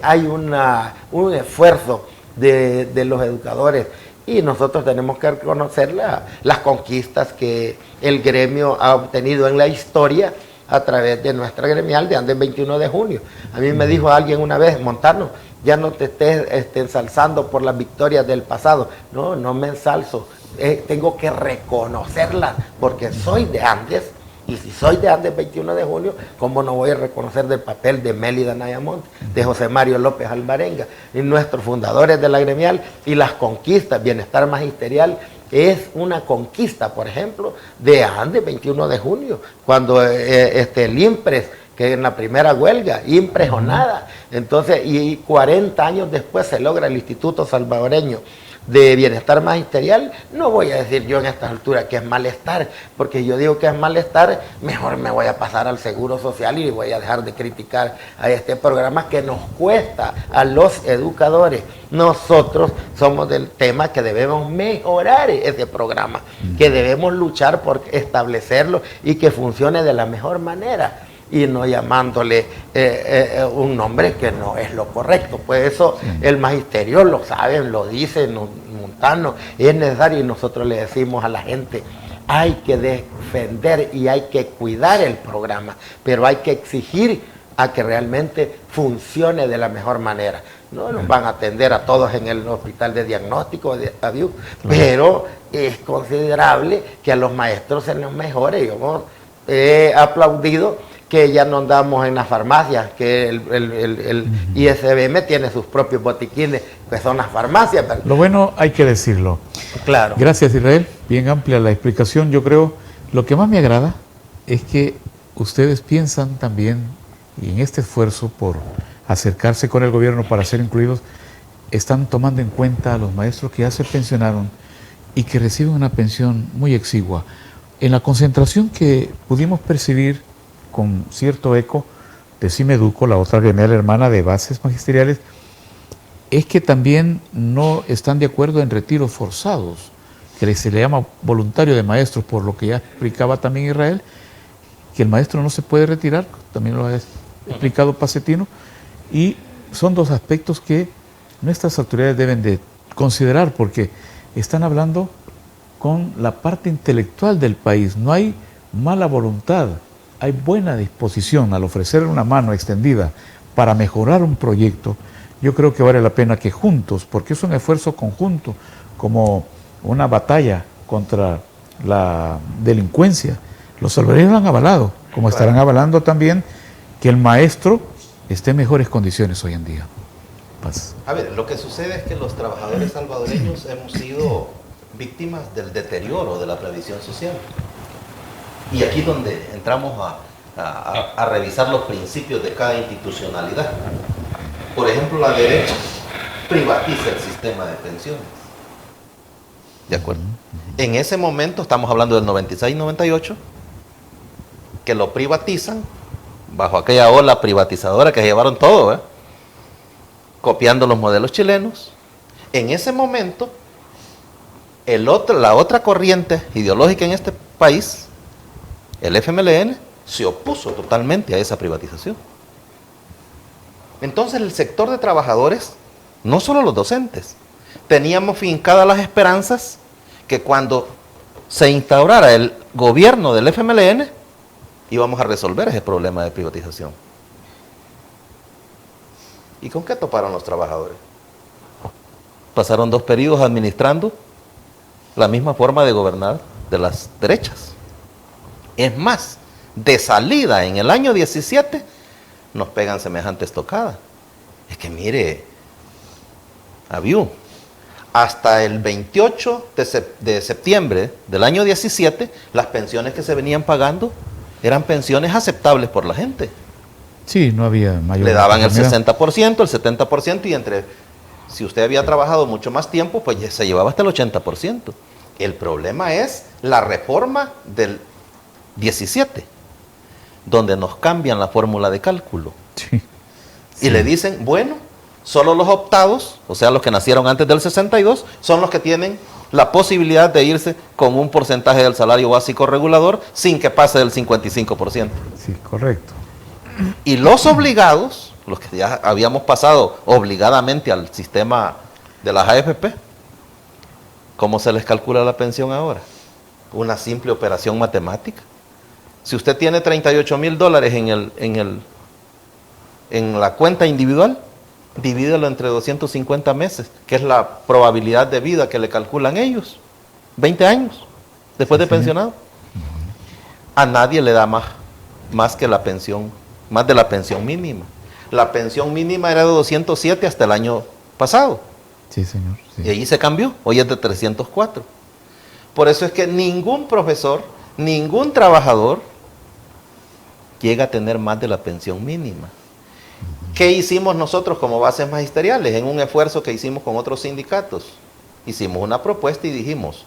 hay un esfuerzo de los educadores, y nosotros tenemos que reconocer las conquistas que el gremio ha obtenido en la historia a través de nuestra gremial de Andes 21 de junio. A mí me dijo alguien una vez: Montano, ya no te estés ensalzando por las victorias del pasado. No, no me ensalzo, tengo que reconocerlas porque soy de Andes. Y si soy de Andes 21 de junio, ¿cómo no voy a reconocer del papel de Mélida Nayamonte, de José Mario López Alvarenga, y nuestros fundadores de la gremial, y las conquistas? Bienestar Magisterial es una conquista, por ejemplo, de Andes 21 de junio, cuando el IMPRES, que en la primera huelga, impresionada. Entonces, y 40 años después se logra el Instituto Salvadoreño de bienestar magisterial, no voy a decir yo en esta altura que es malestar, porque yo digo que es malestar, mejor me voy a pasar al Seguro Social y voy a dejar de criticar a este programa que nos cuesta a los educadores. Nosotros somos del tema que debemos mejorar ese programa, que debemos luchar por establecerlo y que funcione de la mejor manera, y no llamándole un nombre que no es lo correcto. Pues eso el magisterio lo saben, lo dicen, Montano, es necesario, y nosotros le decimos a la gente, hay que defender y hay que cuidar el programa, pero hay que exigir a que realmente funcione de la mejor manera. No nos van a atender a todos en el hospital de diagnóstico de ADIU, pero es considerable que a los maestros se nos mejore. Yo he aplaudido que ya no andamos en las farmacias, que el ISBM tiene sus propios botiquines, que son las farmacias. Pero... Lo bueno hay que decirlo. Claro. Gracias, Israel. Bien amplia la explicación. Yo creo, lo que más me agrada es que ustedes piensan también, y en este esfuerzo por acercarse con el gobierno para ser incluidos, están tomando en cuenta a los maestros que ya se pensionaron y que reciben una pensión muy exigua. En la concentración que pudimos percibir con cierto eco de CIMEDUCO, la otra gremial hermana de bases magisteriales, es que también no están de acuerdo en retiros forzados, que se le llama voluntario de maestros, por lo que ya explicaba también Israel, que el maestro no se puede retirar, también lo ha explicado Pacetino, y son dos aspectos que nuestras autoridades deben de considerar, porque están hablando con la parte intelectual del país. No hay mala voluntad, hay buena disposición al ofrecer una mano extendida para mejorar un proyecto. Yo creo que vale la pena que juntos, porque es un esfuerzo conjunto, como una batalla contra la delincuencia. Los salvadoreños lo han avalado, como estarán avalando también que el maestro esté en mejores condiciones hoy en día. Paz. A ver, lo que sucede es que los trabajadores salvadoreños hemos sido víctimas del deterioro de la previsión social. Y aquí es donde entramos a revisar los principios de cada institucionalidad. Por ejemplo, la derecha privatiza el sistema de pensiones. ¿De acuerdo? En ese momento, estamos hablando del 96-98, que lo privatizan, bajo aquella ola privatizadora que llevaron todo, copiando los modelos chilenos. En ese momento, la otra corriente ideológica en este país, el FMLN, se opuso totalmente a esa privatización. Entonces el sector de trabajadores, no solo los docentes, teníamos fincadas las esperanzas que cuando se instaurara el gobierno del FMLN, íbamos a resolver ese problema de privatización. ¿Y con qué toparon los trabajadores? Pasaron 2 periodos administrando la misma forma de gobernar de las derechas. Es más, de salida en el año 17 nos pegan semejante estocada. Es que mire, Abiu, hasta el 28 de septiembre del año 17, las pensiones que se venían pagando eran pensiones aceptables por la gente. Sí, no había mayor... Le daban el 60%, el 70%, y si usted había trabajado mucho más tiempo, pues se llevaba hasta el 80%. El problema es la reforma del 17, donde nos cambian la fórmula de cálculo. Sí. Y le dicen, bueno, solo los optados, o sea, los que nacieron antes del 62, son los que tienen la posibilidad de irse con un porcentaje del salario básico regulador sin que pase del 55%. Sí, correcto. Y los obligados, los que ya habíamos pasado obligadamente al sistema de las AFP, ¿cómo se les calcula la pensión ahora? Una simple operación matemática. Si usted tiene $38,000 en la cuenta individual, divídelo entre 250 meses, que es la probabilidad de vida que le calculan ellos. 20 años después de pensionado. A nadie le da más que la pensión, más de la pensión mínima. La pensión mínima era de 207 hasta el año pasado. Sí, señor. Sí. Y ahí se cambió, hoy es de 304. Por eso es que ningún profesor, ningún trabajador llega a tener más de la pensión mínima. ¿Qué hicimos nosotros como bases magisteriales en un esfuerzo que hicimos con otros sindicatos? hicimos una propuesta y dijimos,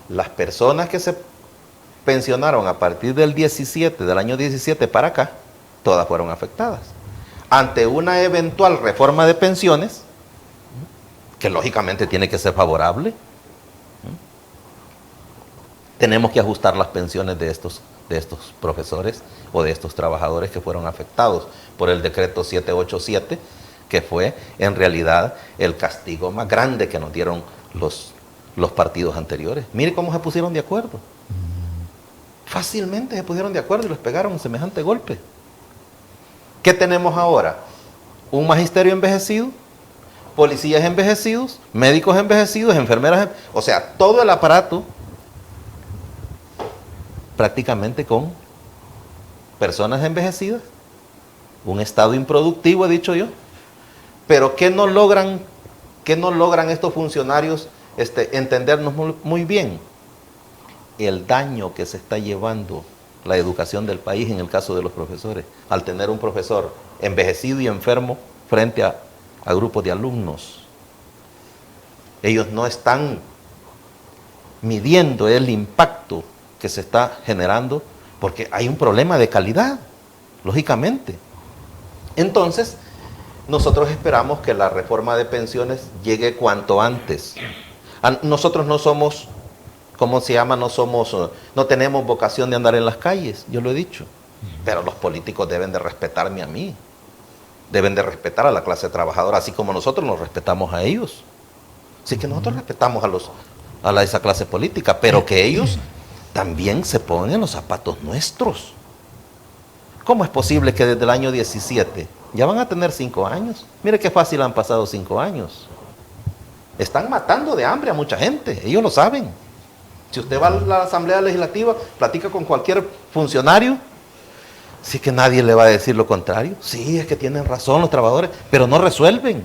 las personas que se pensionaron a partir del año 17 para acá, todas fueron afectadas. Ante una eventual reforma de pensiones, que lógicamente tiene que ser favorable, tenemos que ajustar las pensiones de estos profesores o de estos trabajadores que fueron afectados por el decreto 787, que fue en realidad el castigo más grande que nos dieron los partidos anteriores. Mire cómo se pusieron de acuerdo. Fácilmente se pusieron de acuerdo y les pegaron un semejante golpe. ¿Qué tenemos ahora? Un magisterio envejecido, policías envejecidos, médicos envejecidos, enfermeras, o sea, todo el aparato prácticamente con personas envejecidas, un estado improductivo, he dicho yo. Pero ¿qué no logran estos funcionarios entendernos muy bien? El daño que se está llevando la educación del país en el caso de los profesores, al tener un profesor envejecido y enfermo frente a grupos de alumnos. Ellos no están midiendo el impacto que se está generando porque hay un problema de calidad, lógicamente. Entonces, nosotros esperamos que la reforma de pensiones llegue cuanto antes. Nosotros no somos, ¿cómo se llama? No tenemos vocación de andar en las calles, yo lo he dicho. Pero los políticos deben de respetarme a mí. Deben de respetar a la clase trabajadora, así como nosotros nos respetamos a ellos. Así que nosotros respetamos a esa clase política, pero que ellos también se ponen en los zapatos nuestros. ¿Cómo es posible que desde el año 17 ya van a tener 5 años? Mire qué fácil han pasado 5 años. Están matando de hambre a mucha gente, ellos lo saben. Si usted va a la Asamblea Legislativa, platica con cualquier funcionario, sí que nadie le va a decir lo contrario. Sí, es que tienen razón los trabajadores, pero no resuelven.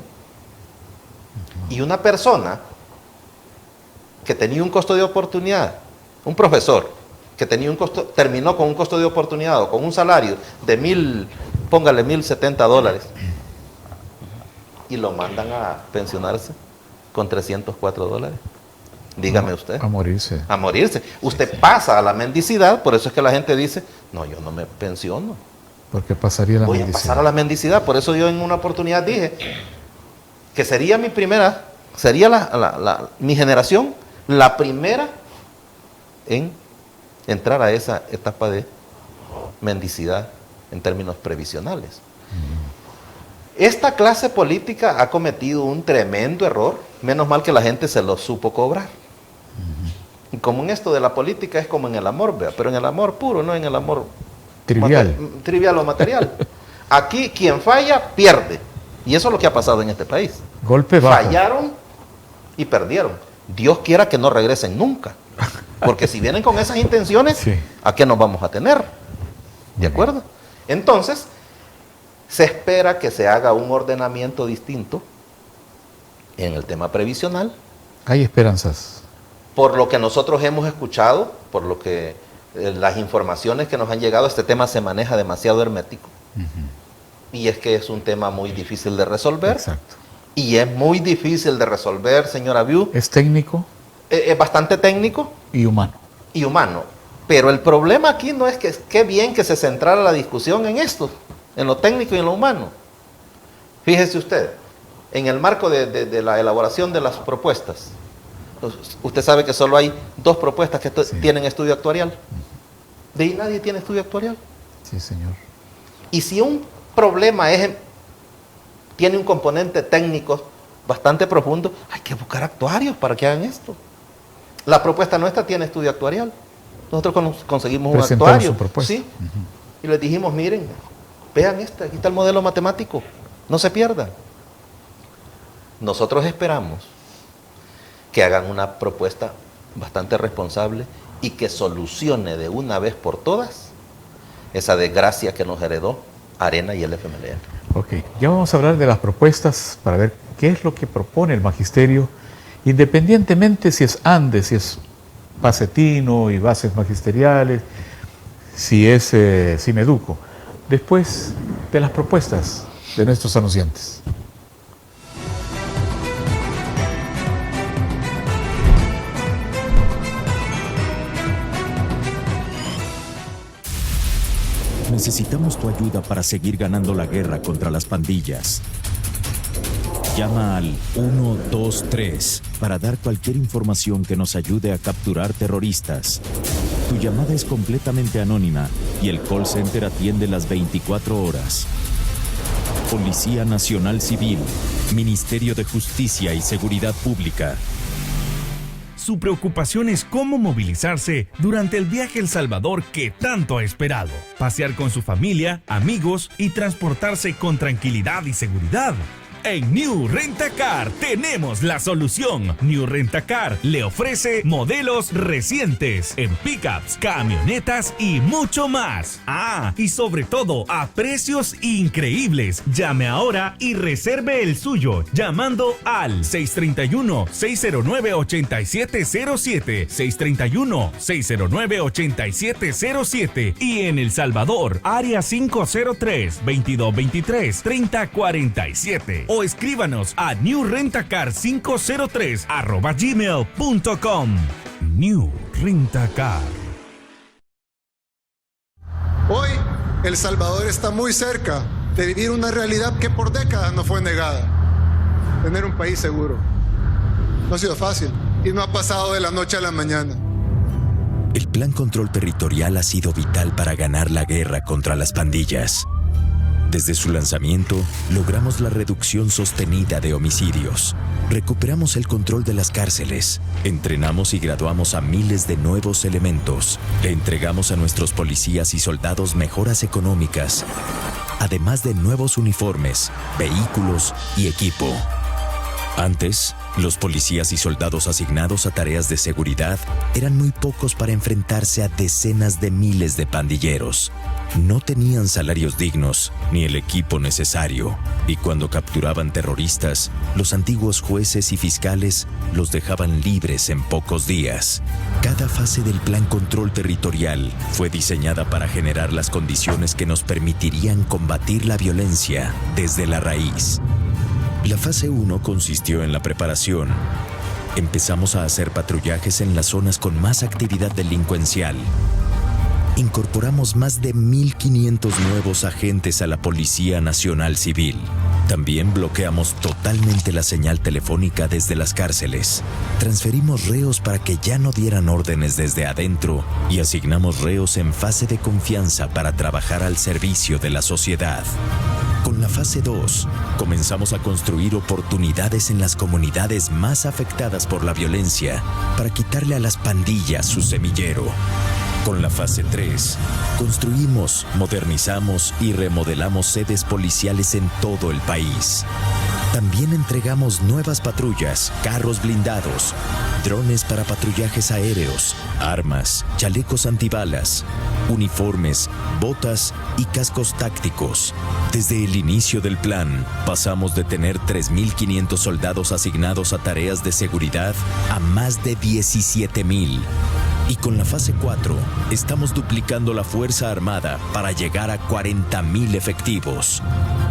Y una persona que tenía un costo de oportunidad, un profesor que terminó con un costo de oportunidad o con un salario de póngale $1,070, y lo mandan a pensionarse con $304. Dígame usted. A morirse. A morirse. Usted pasa a la mendicidad, por eso es que la gente dice, no, yo no me pensiono. Porque pasaría la mendicidad. Voy a pasar a la mendicidad. Por eso yo en una oportunidad dije que sería mi generación, la primera en entrar a esa etapa de mendicidad en términos previsionales. Esta clase política ha cometido un tremendo error, menos mal que la gente se lo supo cobrar. Y como en esto de la política es como en el amor, ¿vea? Pero en el amor puro, no en el amor trivial o material. Aquí quien falla, pierde. Y eso es lo que ha pasado en este país. Golpe bajo. Fallaron y perdieron. Dios quiera que no regresen nunca. Porque si vienen con esas intenciones, sí, ¿a qué nos vamos a tener? ¿De acuerdo? Entonces, se espera que se haga un ordenamiento distinto en el tema previsional. Hay esperanzas. Por lo que nosotros hemos escuchado, por lo que las informaciones que nos han llegado, este tema se maneja demasiado hermético. Y es que es un tema muy difícil de resolver. Exacto. Y es muy difícil de resolver, señora Viu. Es técnico. Es bastante técnico. Y humano. Y humano. Pero el problema aquí no es que qué bien que se centrara la discusión en esto, en lo técnico y en lo humano. Fíjese usted, en el marco de la elaboración de las propuestas, usted sabe que solo hay 2 propuestas que tienen estudio actuarial. De ahí nadie tiene estudio actuarial. Sí, señor. Y si un problema tiene un componente técnico bastante profundo, hay que buscar actuarios para que hagan esto. La propuesta nuestra tiene estudio actuarial. Nosotros conseguimos un actuario. Su propuesta. Sí. Y les dijimos, miren, vean aquí está el modelo matemático, no se pierdan. Nosotros esperamos que hagan una propuesta bastante responsable y que solucione de una vez por todas esa desgracia que nos heredó Arena y el FMLN. Ok, ya vamos a hablar de las propuestas para ver qué es lo que propone el magisterio, independientemente si es ANDE, si es Pacetino y bases magisteriales, si es Simeduco, después de las propuestas de nuestros anunciantes. necesitamos tu ayuda para seguir ganando la guerra contra las pandillas. Llama al 123 para dar cualquier información que nos ayude a capturar terroristas. Tu llamada es completamente anónima y el call center atiende las 24 horas. Policía Nacional Civil, Ministerio de Justicia y Seguridad Pública. Su preocupación es cómo movilizarse durante el viaje a El Salvador que tanto ha esperado. Pasear con su familia, amigos y transportarse con tranquilidad y seguridad. En New Rent-A-Car tenemos la solución. New Rent-A-Car le ofrece modelos recientes en pickups, camionetas y mucho más. Ah, y sobre todo a precios increíbles. Llame ahora y reserve el suyo llamando al 631-609-8707, 631-609-8707 y en El Salvador, área 503-2223-3047. O escríbanos a newrentacar503@gmail.com. New Rent-A-Car. Hoy, El Salvador está muy cerca de vivir una realidad que por décadas no fue negada. Tener un país seguro. No ha sido fácil y no ha pasado de la noche a la mañana. El Plan Control Territorial ha sido vital para ganar la guerra contra las pandillas. Desde su lanzamiento, logramos la reducción sostenida de homicidios. Recuperamos el control de las cárceles. Entrenamos y graduamos a miles de nuevos elementos. Le entregamos a nuestros policías y soldados mejoras económicas, además de nuevos uniformes, vehículos y equipo. Antes, los policías y soldados asignados a tareas de seguridad eran muy pocos para enfrentarse a decenas de miles de pandilleros. No tenían salarios dignos ni el equipo necesario, y cuando capturaban terroristas, los antiguos jueces y fiscales los dejaban libres en pocos días. Cada fase del Plan Control Territorial fue diseñada para generar las condiciones que nos permitirían combatir la violencia desde la raíz. La fase 1 consistió en la preparación. Empezamos a hacer patrullajes en las zonas con más actividad delincuencial. Incorporamos más de 1,500 nuevos agentes a la Policía Nacional Civil. También bloqueamos totalmente la señal telefónica desde las cárceles. Transferimos reos para que ya no dieran órdenes desde adentro y asignamos reos en fase de confianza para trabajar al servicio de la sociedad. Con la fase 2, comenzamos a construir oportunidades en las comunidades más afectadas por la violencia para quitarle a las pandillas su semillero. Con la fase 3, construimos, modernizamos y remodelamos sedes policiales en todo el país. También entregamos nuevas patrullas, carros blindados, drones para patrullajes aéreos, armas, chalecos antibalas, uniformes, botas y cascos tácticos. Desde el inicio del plan, pasamos de tener 3,500 soldados asignados a tareas de seguridad a más de 17,000. Y con la fase 4, estamos duplicando la Fuerza Armada para llegar a 40,000 efectivos.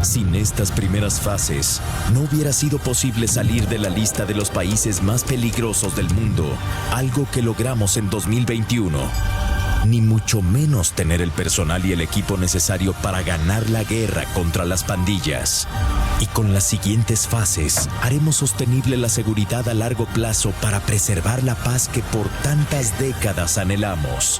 Sin estas primeras fases, no hubiera sido posible salir de la lista de los países más peligrosos del mundo, algo que logramos en 2021. Ni mucho menos tener el personal y el equipo necesario para ganar la guerra contra las pandillas. Y con las siguientes fases, haremos sostenible la seguridad a largo plazo para preservar la paz que por tantas décadas anhelamos.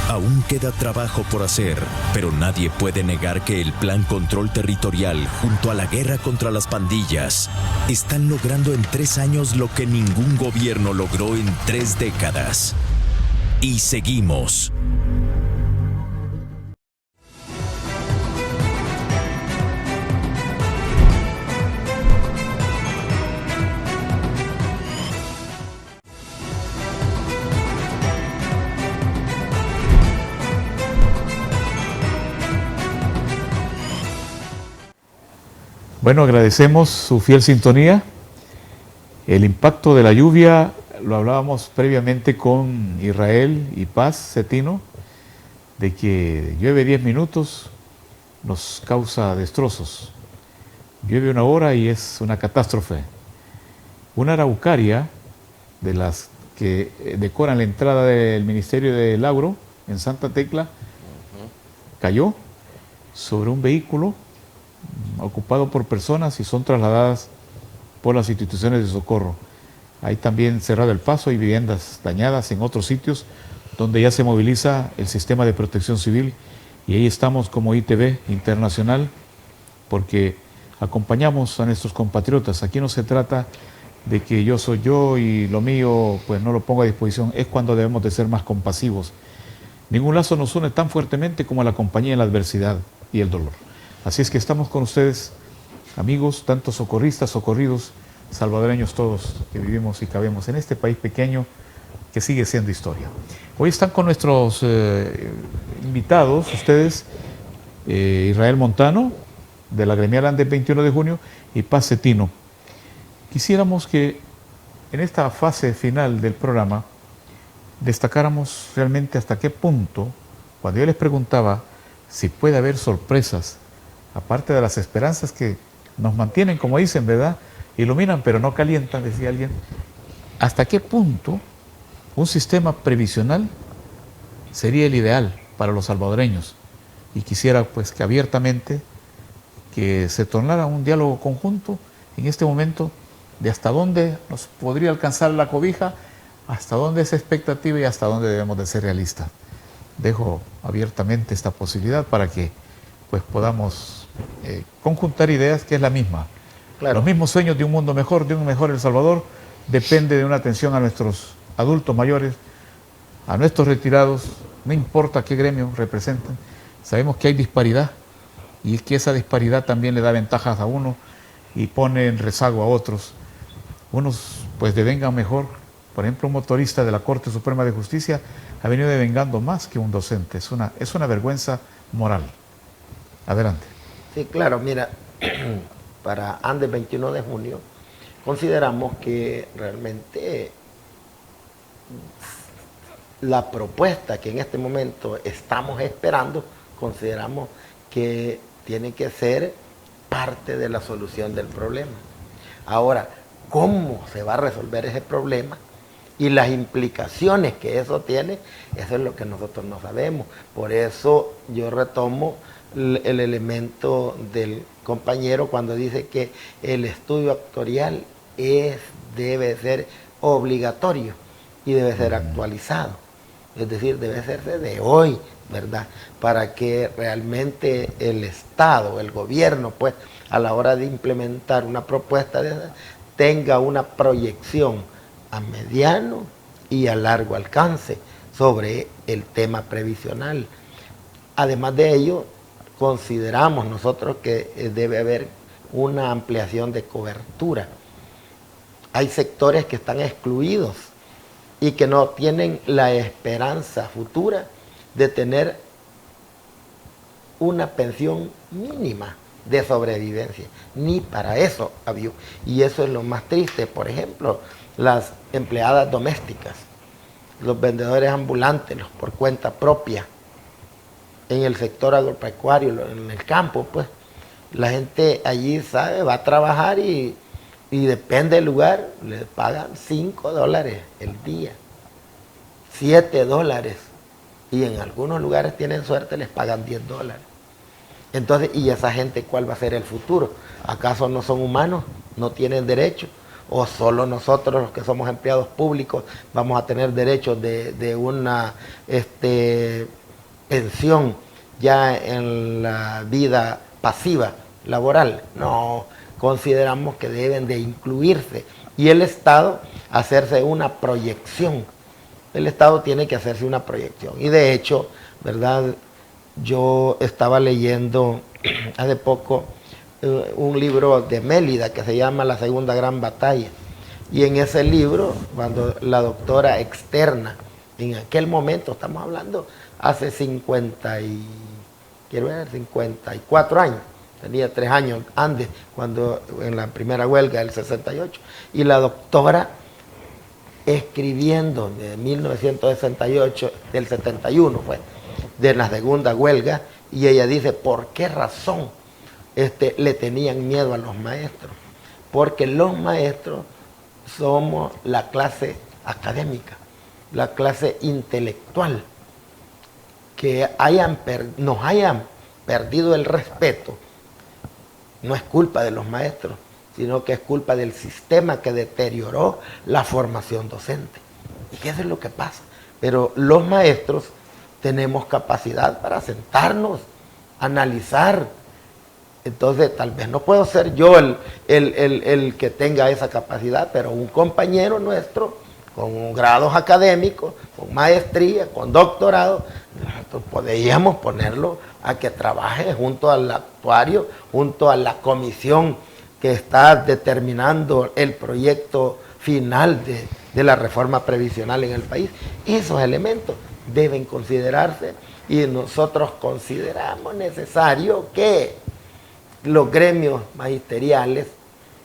Aún queda trabajo por hacer, pero nadie puede negar que el Plan Control Territorial, junto a la guerra contra las pandillas, están logrando en 3 años lo que ningún gobierno logró en 3 décadas. Y seguimos. Bueno, agradecemos su fiel sintonía. El impacto de la lluvia lo hablábamos previamente con Israel y Paz Cetino, de que llueve 10 minutos, nos causa destrozos. Llueve 1 hora y es una catástrofe. Una araucaria de las que decoran la entrada del Ministerio de Lauro, en Santa Tecla, cayó sobre un vehículo ocupado por personas y son trasladadas por las instituciones de socorro. Hay también cerrado el paso y viviendas dañadas en otros sitios donde ya se moviliza el sistema de protección civil, y ahí estamos como ITV Internacional porque acompañamos a nuestros compatriotas. Aquí no se trata de que yo soy yo y lo mío pues no lo pongo a disposición, es cuando debemos de ser más compasivos. Ningún lazo nos une tan fuertemente como la compañía en la adversidad y el dolor. Así es que estamos con ustedes, amigos, tanto socorristas, socorridos, salvadoreños todos que vivimos y cabemos en este país pequeño que sigue siendo historia. Hoy están con nuestros invitados, ustedes, Israel Montano, de la Gremial Andes 21 de junio, y Paz Cetino. Quisiéramos que en esta fase final del programa destacáramos realmente hasta qué punto, cuando yo les preguntaba si puede haber sorpresas, aparte de las esperanzas que nos mantienen, como dicen, ¿verdad? Iluminan pero no calientan, decía alguien, hasta qué punto un sistema previsional sería el ideal para los salvadoreños. Y quisiera pues que abiertamente que se tornara un diálogo conjunto en este momento de hasta dónde nos podría alcanzar la cobija, hasta dónde es expectativa y hasta dónde debemos de ser realistas. Dejo abiertamente esta posibilidad para que pues podamos conjuntar ideas, que es la misma. Claro. Los mismos sueños de un mundo mejor, de un mejor El Salvador, depende de una atención a nuestros adultos mayores, a nuestros retirados, no importa qué gremio representen. Sabemos que hay disparidad y es que esa disparidad también le da ventajas a uno y pone en rezago a otros. Unos pues devengan mejor. Por ejemplo, un motorista de la Corte Suprema de Justicia ha venido devengando más que un docente. Es una vergüenza moral. Adelante. Sí, claro, mira, para Andes 21 de junio consideramos que realmente la propuesta que en este momento estamos esperando, consideramos que tiene que ser parte de la solución del problema. Ahora, ¿cómo se va a resolver ese problema? Y las implicaciones que eso tiene, eso es lo que nosotros no sabemos. Por eso yo retomo el elemento del compañero cuando dice que el estudio actuarial debe ser obligatorio y debe ser actualizado. Es decir, debe hacerse de hoy, ¿verdad? Para que realmente el Estado, el gobierno, pues, a la hora de implementar una propuesta de esa, tenga una proyección a mediano y a largo alcance sobre el tema previsional. Además de ello, consideramos nosotros que debe haber una ampliación de cobertura. Hay sectores que están excluidos y que no tienen la esperanza futura de tener una pensión mínima de sobrevivencia. Ni para eso había. Y eso es lo más triste. Por ejemplo, las empleadas domésticas, los vendedores ambulantes, los por cuenta propia, en el sector agropecuario, en el campo, pues, la gente allí sabe, va a trabajar y depende del lugar, le pagan $5 el día, $7, y en algunos lugares tienen suerte, les pagan $10. Entonces, ¿y esa gente cuál va a ser el futuro? ¿Acaso no son humanos? ¿No tienen derecho? ¿O solo nosotros, los que somos empleados públicos, vamos a tener derecho de una pensión ya en la vida pasiva laboral? No, consideramos que deben de incluirse y el Estado hacerse una proyección. El Estado tiene que hacerse una proyección y de hecho, ¿verdad? Yo estaba leyendo hace poco un libro de Mélida que se llama La Segunda Gran Batalla, y en ese libro, cuando la doctora externa, en aquel momento, estamos hablando hace 54 años, tenía 3 años antes, cuando en la primera huelga del 68, y la doctora escribiendo de 1968, del 71 fue, de la segunda huelga, y ella dice, ¿por qué razón le tenían miedo a los maestros? Porque los maestros somos la clase académica, la clase intelectual, que nos hayan perdido el respeto, no es culpa de los maestros, sino que es culpa del sistema que deterioró la formación docente. Y que eso es lo que pasa. Pero los maestros tenemos capacidad para sentarnos, analizar. Entonces, tal vez no puedo ser yo el que tenga esa capacidad, pero un compañero nuestro, con grados académicos, con maestría, con doctorado, nosotros podríamos ponerlo a que trabaje junto al actuario, junto a la comisión que está determinando el proyecto final de la reforma previsional en el país. Esos elementos deben considerarse y nosotros consideramos necesario que los gremios magisteriales,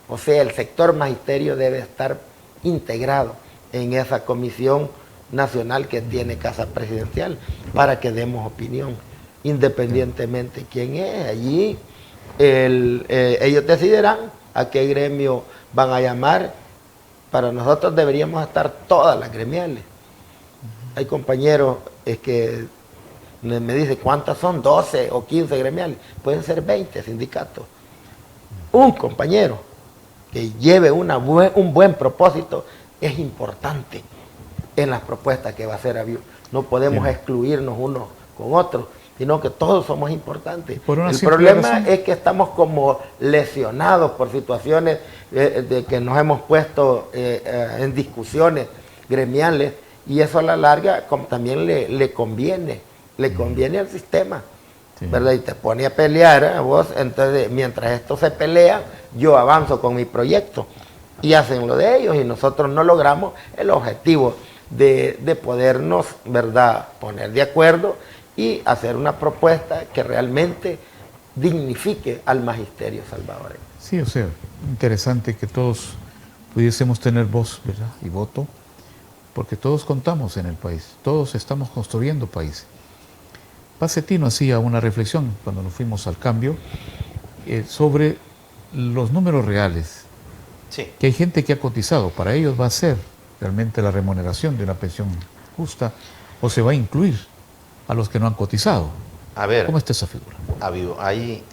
o sea, el sector magisterio debe estar integrado en esa comisión nacional que tiene Casa Presidencial para que demos opinión, independientemente quién es. Allí ellos decidirán a qué gremio van a llamar. Para nosotros deberíamos estar todas las gremiales. Hay compañeros que me dicen, ¿cuántas son? 12 o 15 gremiales. Pueden ser 20 sindicatos. Un compañero que lleve un buen propósito es importante en las propuestas que va a hacer ABIU. No podemos excluirnos unos con otros, sino que todos somos importantes. El problema es que estamos como lesionados por situaciones de que nos hemos puesto en discusiones gremiales, y eso a la larga también le conviene al sistema, ¿verdad? Y te pone a pelear a vos, entonces mientras esto se pelea, yo avanzo con mi proyecto, y hacen lo de ellos, y nosotros no logramos el objetivo de podernos, ¿verdad?, poner de acuerdo y hacer una propuesta que realmente dignifique al magisterio salvadoreño. Sí, o sea, interesante que todos pudiésemos tener voz, ¿verdad?, y voto, porque todos contamos en el país, todos estamos construyendo país. Pacetino hacía una reflexión cuando nos fuimos al cambio sobre los números reales, sí, que hay gente que ha cotizado, para ellos va a ser realmente la remuneración de una pensión justa, o se va a incluir a los que no han cotizado. A ver, ¿cómo está esa figura? Ahí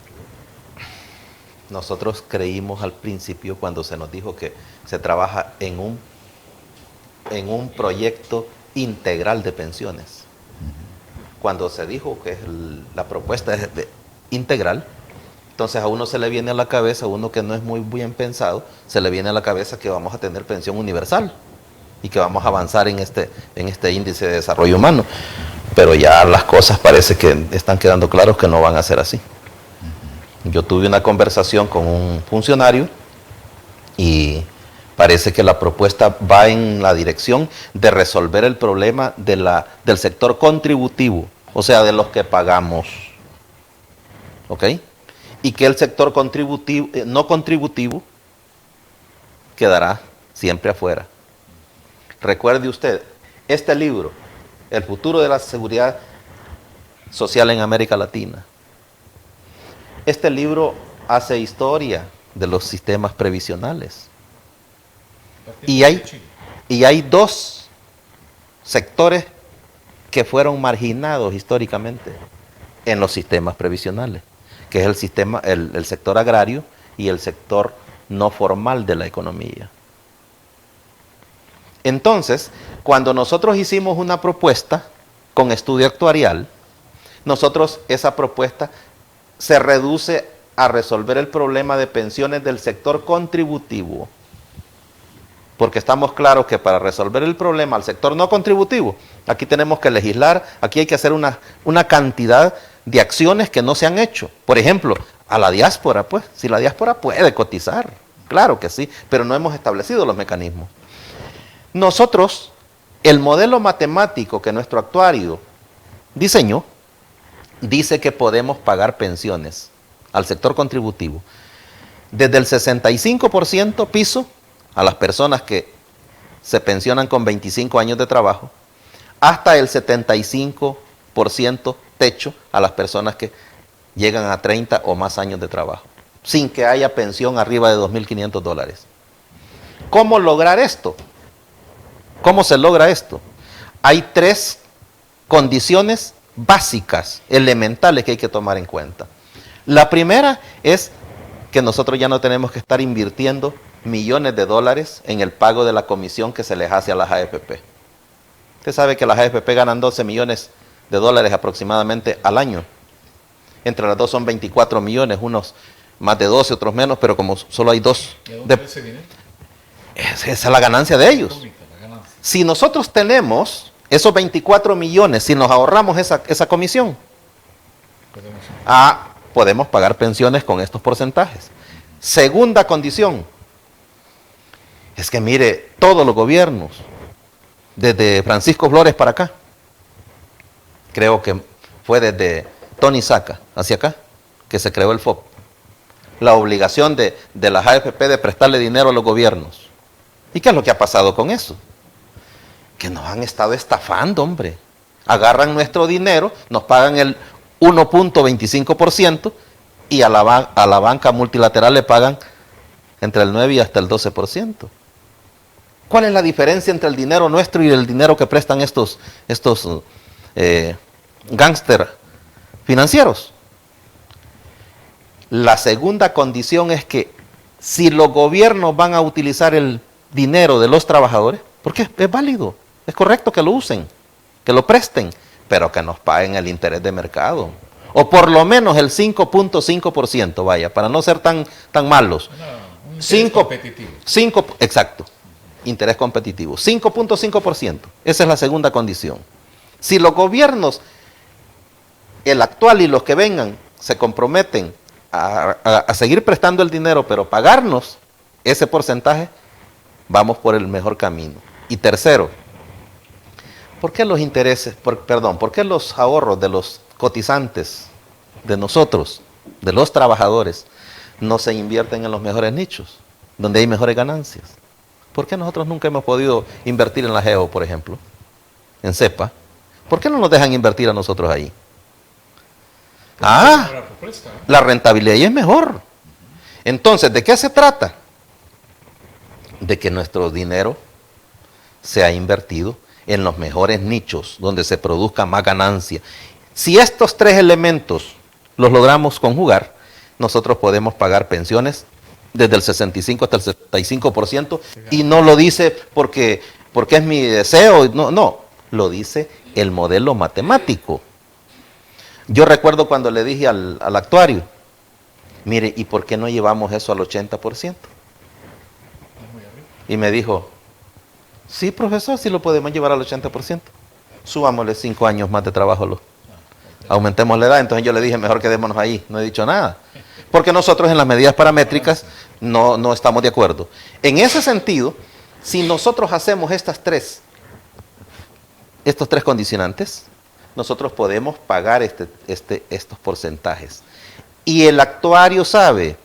nosotros creímos al principio, cuando se nos dijo que se trabaja en un proyecto integral de pensiones. Cuando se dijo que la propuesta es integral, entonces a uno se le viene a la cabeza, a uno que no es muy bien pensado, se le viene a la cabeza que vamos a tener pensión universal y que vamos a avanzar en este índice de desarrollo humano. Pero ya las cosas parece que están quedando claros que no van a ser así. Yo tuve una conversación con un funcionario y parece que la propuesta va en la dirección de resolver el problema del sector contributivo, o sea, de los que pagamos. ¿Ok? Y que el sector contributivo, no contributivo quedará siempre afuera. Recuerde usted, este libro, El futuro de la seguridad social en América Latina, este libro hace historia de los sistemas previsionales. Y hay dos sectores que fueron marginados históricamente en los sistemas previsionales, que es el sector agrario y el sector no formal de la economía. Entonces, cuando nosotros hicimos una propuesta con estudio actuarial, esa propuesta se reduce a resolver el problema de pensiones del sector contributivo. Porque estamos claros que para resolver el problema al sector no contributivo, aquí tenemos que legislar, aquí hay que hacer una cantidad de acciones que no se han hecho. Por ejemplo, a la diáspora, pues, si la diáspora puede cotizar, claro que sí, pero no hemos establecido los mecanismos. Nosotros, el modelo matemático que nuestro actuario diseñó, dice que podemos pagar pensiones al sector contributivo desde el 65% piso a las personas que se pensionan con 25 años de trabajo, hasta el 75% techo a las personas que llegan a 30 o más años de trabajo, sin que haya pensión arriba de $2.500. ¿Cómo lograr esto? ¿Cómo se logra esto? Hay 3 condiciones básicas, elementales que hay que tomar en cuenta. La primera es que nosotros ya no tenemos que estar invirtiendo millones de dólares en el pago de la comisión que se les hace a las AFP. Usted sabe que las AFP ganan 12 millones de dólares aproximadamente al año. Entre las dos son 24 millones, unos más de 12, otros menos, pero como solo hay dos. ¿De dónde ese dinero? Esa es la ganancia de ellos. La ganancia. Si nosotros tenemos esos 24 millones, si nos ahorramos esa comisión, podemos pagar pensiones con estos porcentajes. Segunda condición, es que mire, todos los gobiernos, desde Francisco Flores para acá, creo que fue desde Tony Saca hacia acá, que se creó el FOP, la obligación de las AFP de prestarle dinero a los gobiernos. ¿Y qué es lo que ha pasado con eso? Que nos han estado estafando, hombre. Agarran nuestro dinero, nos pagan el 1.25% y a la banca multilateral le pagan entre el 9 y hasta el 12%. ¿Cuál es la diferencia entre el dinero nuestro y el dinero que prestan estos gángster financieros? La segunda condición es que si los gobiernos van a utilizar el dinero de los trabajadores, porque es válido, es correcto que lo usen, que lo presten, pero que nos paguen el interés de mercado. O por lo menos el 5.5%, vaya, para no ser tan malos. Un interés competitivo. Exacto, interés competitivo. 5.5%, esa es la segunda condición. Si los gobiernos, el actual y los que vengan, se comprometen a seguir prestando el dinero, pero pagarnos ese porcentaje, vamos por el mejor camino. Y tercero, ¿por qué los intereses, por qué los ahorros de los cotizantes, de nosotros, de los trabajadores, no se invierten en los mejores nichos, donde hay mejores ganancias? ¿Por qué nosotros nunca hemos podido invertir en la GEO, por ejemplo, en CEPA? ¿Por qué no nos dejan invertir a nosotros ahí? La rentabilidad ahí es mejor. Entonces, ¿de qué se trata? De que nuestro dinero sea invertido en los mejores nichos, donde se produzca más ganancia. Si estos tres elementos los logramos conjugar, nosotros podemos pagar pensiones desde el 65 hasta el 75%, y no lo dice porque es mi deseo, no, lo dice el modelo matemático. Yo recuerdo cuando le dije al actuario, mire, ¿y por qué no llevamos eso al 80%? Y me dijo, sí, profesor, sí lo podemos llevar al 80%. Subámosle 5 años más de trabajo, aumentemos la edad. Entonces yo le dije, mejor quedémonos ahí, no he dicho nada. Porque nosotros en las medidas paramétricas no estamos de acuerdo. En ese sentido, si nosotros hacemos estos tres condicionantes, nosotros podemos pagar estos porcentajes. Y el actuario sabe,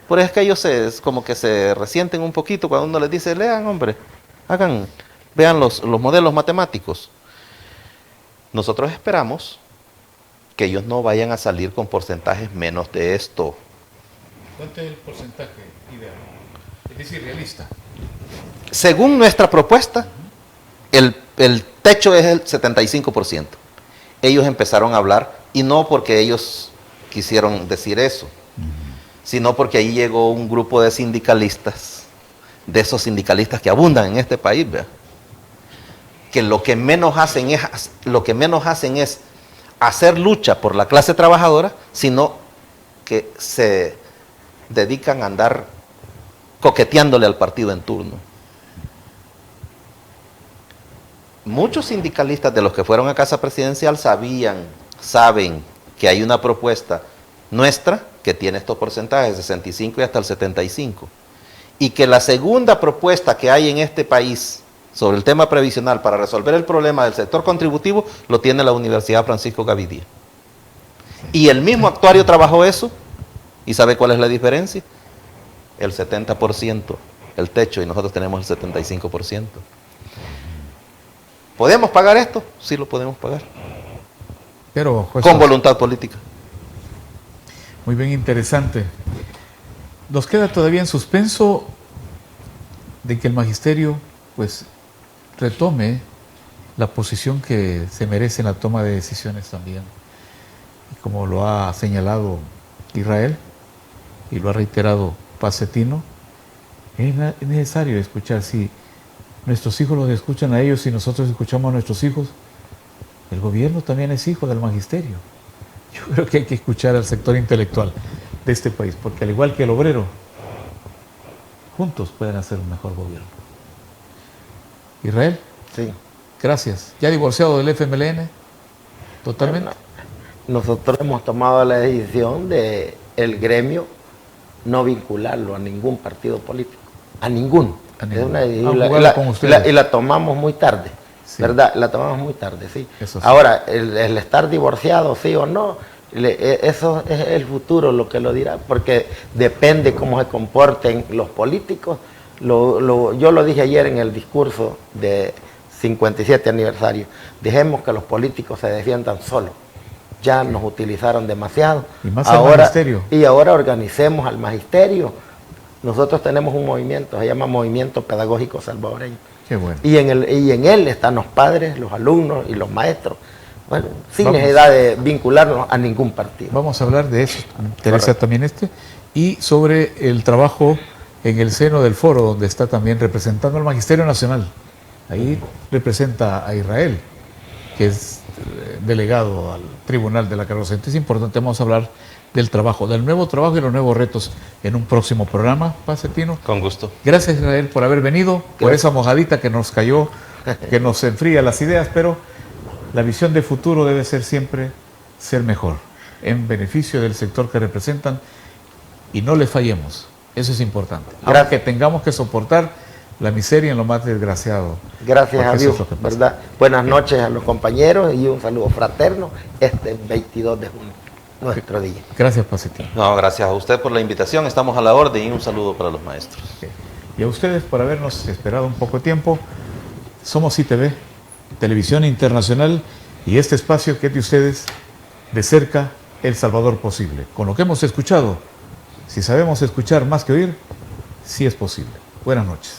por eso es que ellos como que se resienten un poquito cuando uno les dice, lean, hombre, vean los modelos matemáticos. Nosotros esperamos que ellos no vayan a salir con porcentajes menos de esto. ¿Cuánto es el porcentaje ideal? Es decir, realista. Según nuestra propuesta, el techo es el 75%. Ellos empezaron a hablar, y no porque ellos quisieron decir eso, sino porque ahí llegó un grupo de sindicalistas, de esos sindicalistas que abundan en este país, ¿verdad? Que lo que menos hacen es hacer lucha por la clase trabajadora, sino que se dedican a andar coqueteándole al partido en turno. Muchos sindicalistas de los que fueron a Casa Presidencial saben que hay una propuesta nuestra que tiene estos porcentajes, 65 y hasta el 75. Y que la segunda propuesta que hay en este país sobre el tema previsional para resolver el problema del sector contributivo lo tiene la Universidad Francisco Gavidia. Y el mismo actuario trabajó eso, ¿y sabe cuál es la diferencia? El 70%, el techo, y nosotros tenemos el 75%. ¿Podemos pagar esto? Sí, lo podemos pagar. Pero, juez, con voluntad política. Muy bien, interesante. Nos queda todavía en suspenso de que el magisterio pues retome la posición que se merece en la toma de decisiones también. Y como lo ha señalado Israel y lo ha reiterado Pacetino, es necesario escuchar. Si nuestros hijos los escuchan a ellos y nosotros escuchamos a nuestros hijos, el gobierno también es hijo del magisterio. Yo creo que hay que escuchar al sector intelectual de este país, porque al igual que el obrero, juntos pueden hacer un mejor gobierno. Israel, Sí. gracias. ¿Ya divorciado del FMLN? Totalmente. Nosotros hemos tomado la decisión de el gremio no vincularlo a ningún partido político, a ninguno. A Es ninguno. una decisión, Han jugado con ustedes. y la tomamos muy tarde, Sí. ¿verdad? La tomamos muy tarde, sí. Eso sí. Ahora, el estar divorciado, sí o no, eso es el futuro lo que lo dirá, porque depende cómo se comporten los políticos. Yo lo dije ayer en el discurso de 57 aniversario, dejemos que los políticos se defiendan solos. Ya nos utilizaron demasiado. Y más al magisterio. Y ahora organicemos al magisterio. Nosotros tenemos un movimiento, se llama Movimiento Pedagógico Salvadoreño. Qué bueno. Y en él están los padres, los alumnos y los maestros. Bueno, sin Vamos. necesidad de vincularnos a ningún partido. Vamos a hablar de eso, me interesa Correcto. también y sobre el trabajo en el seno del foro, donde está también representando al Magisterio Nacional. Ahí representa a Israel, que es delegado al Tribunal de la Carrera Docente. Es importante, vamos a hablar del trabajo, del nuevo trabajo y los nuevos retos en un próximo programa, Pacetino. Con gusto. Gracias, Israel, por haber venido, por esa mojadita que nos cayó, que nos enfría las ideas, pero la visión de futuro debe ser siempre ser mejor, en beneficio del sector que representan, y no le fallemos. Eso es importante. Gracias. Aunque tengamos que soportar la miseria en lo más desgraciado. Gracias a Porque eso Dios, es lo que pasa. ¿verdad? Buenas noches a los compañeros y un saludo fraterno este 22 de junio, nuestro día. Gracias, Pacetino. No, gracias a usted por la invitación, estamos a la orden y un saludo para los maestros. Ok. Y a ustedes por habernos esperado un poco de tiempo. Somos ITV, Televisión Internacional, y este espacio que es de ustedes, de cerca, El Salvador Posible. Con lo que hemos escuchado, si sabemos escuchar más que oír, sí es posible. Buenas noches.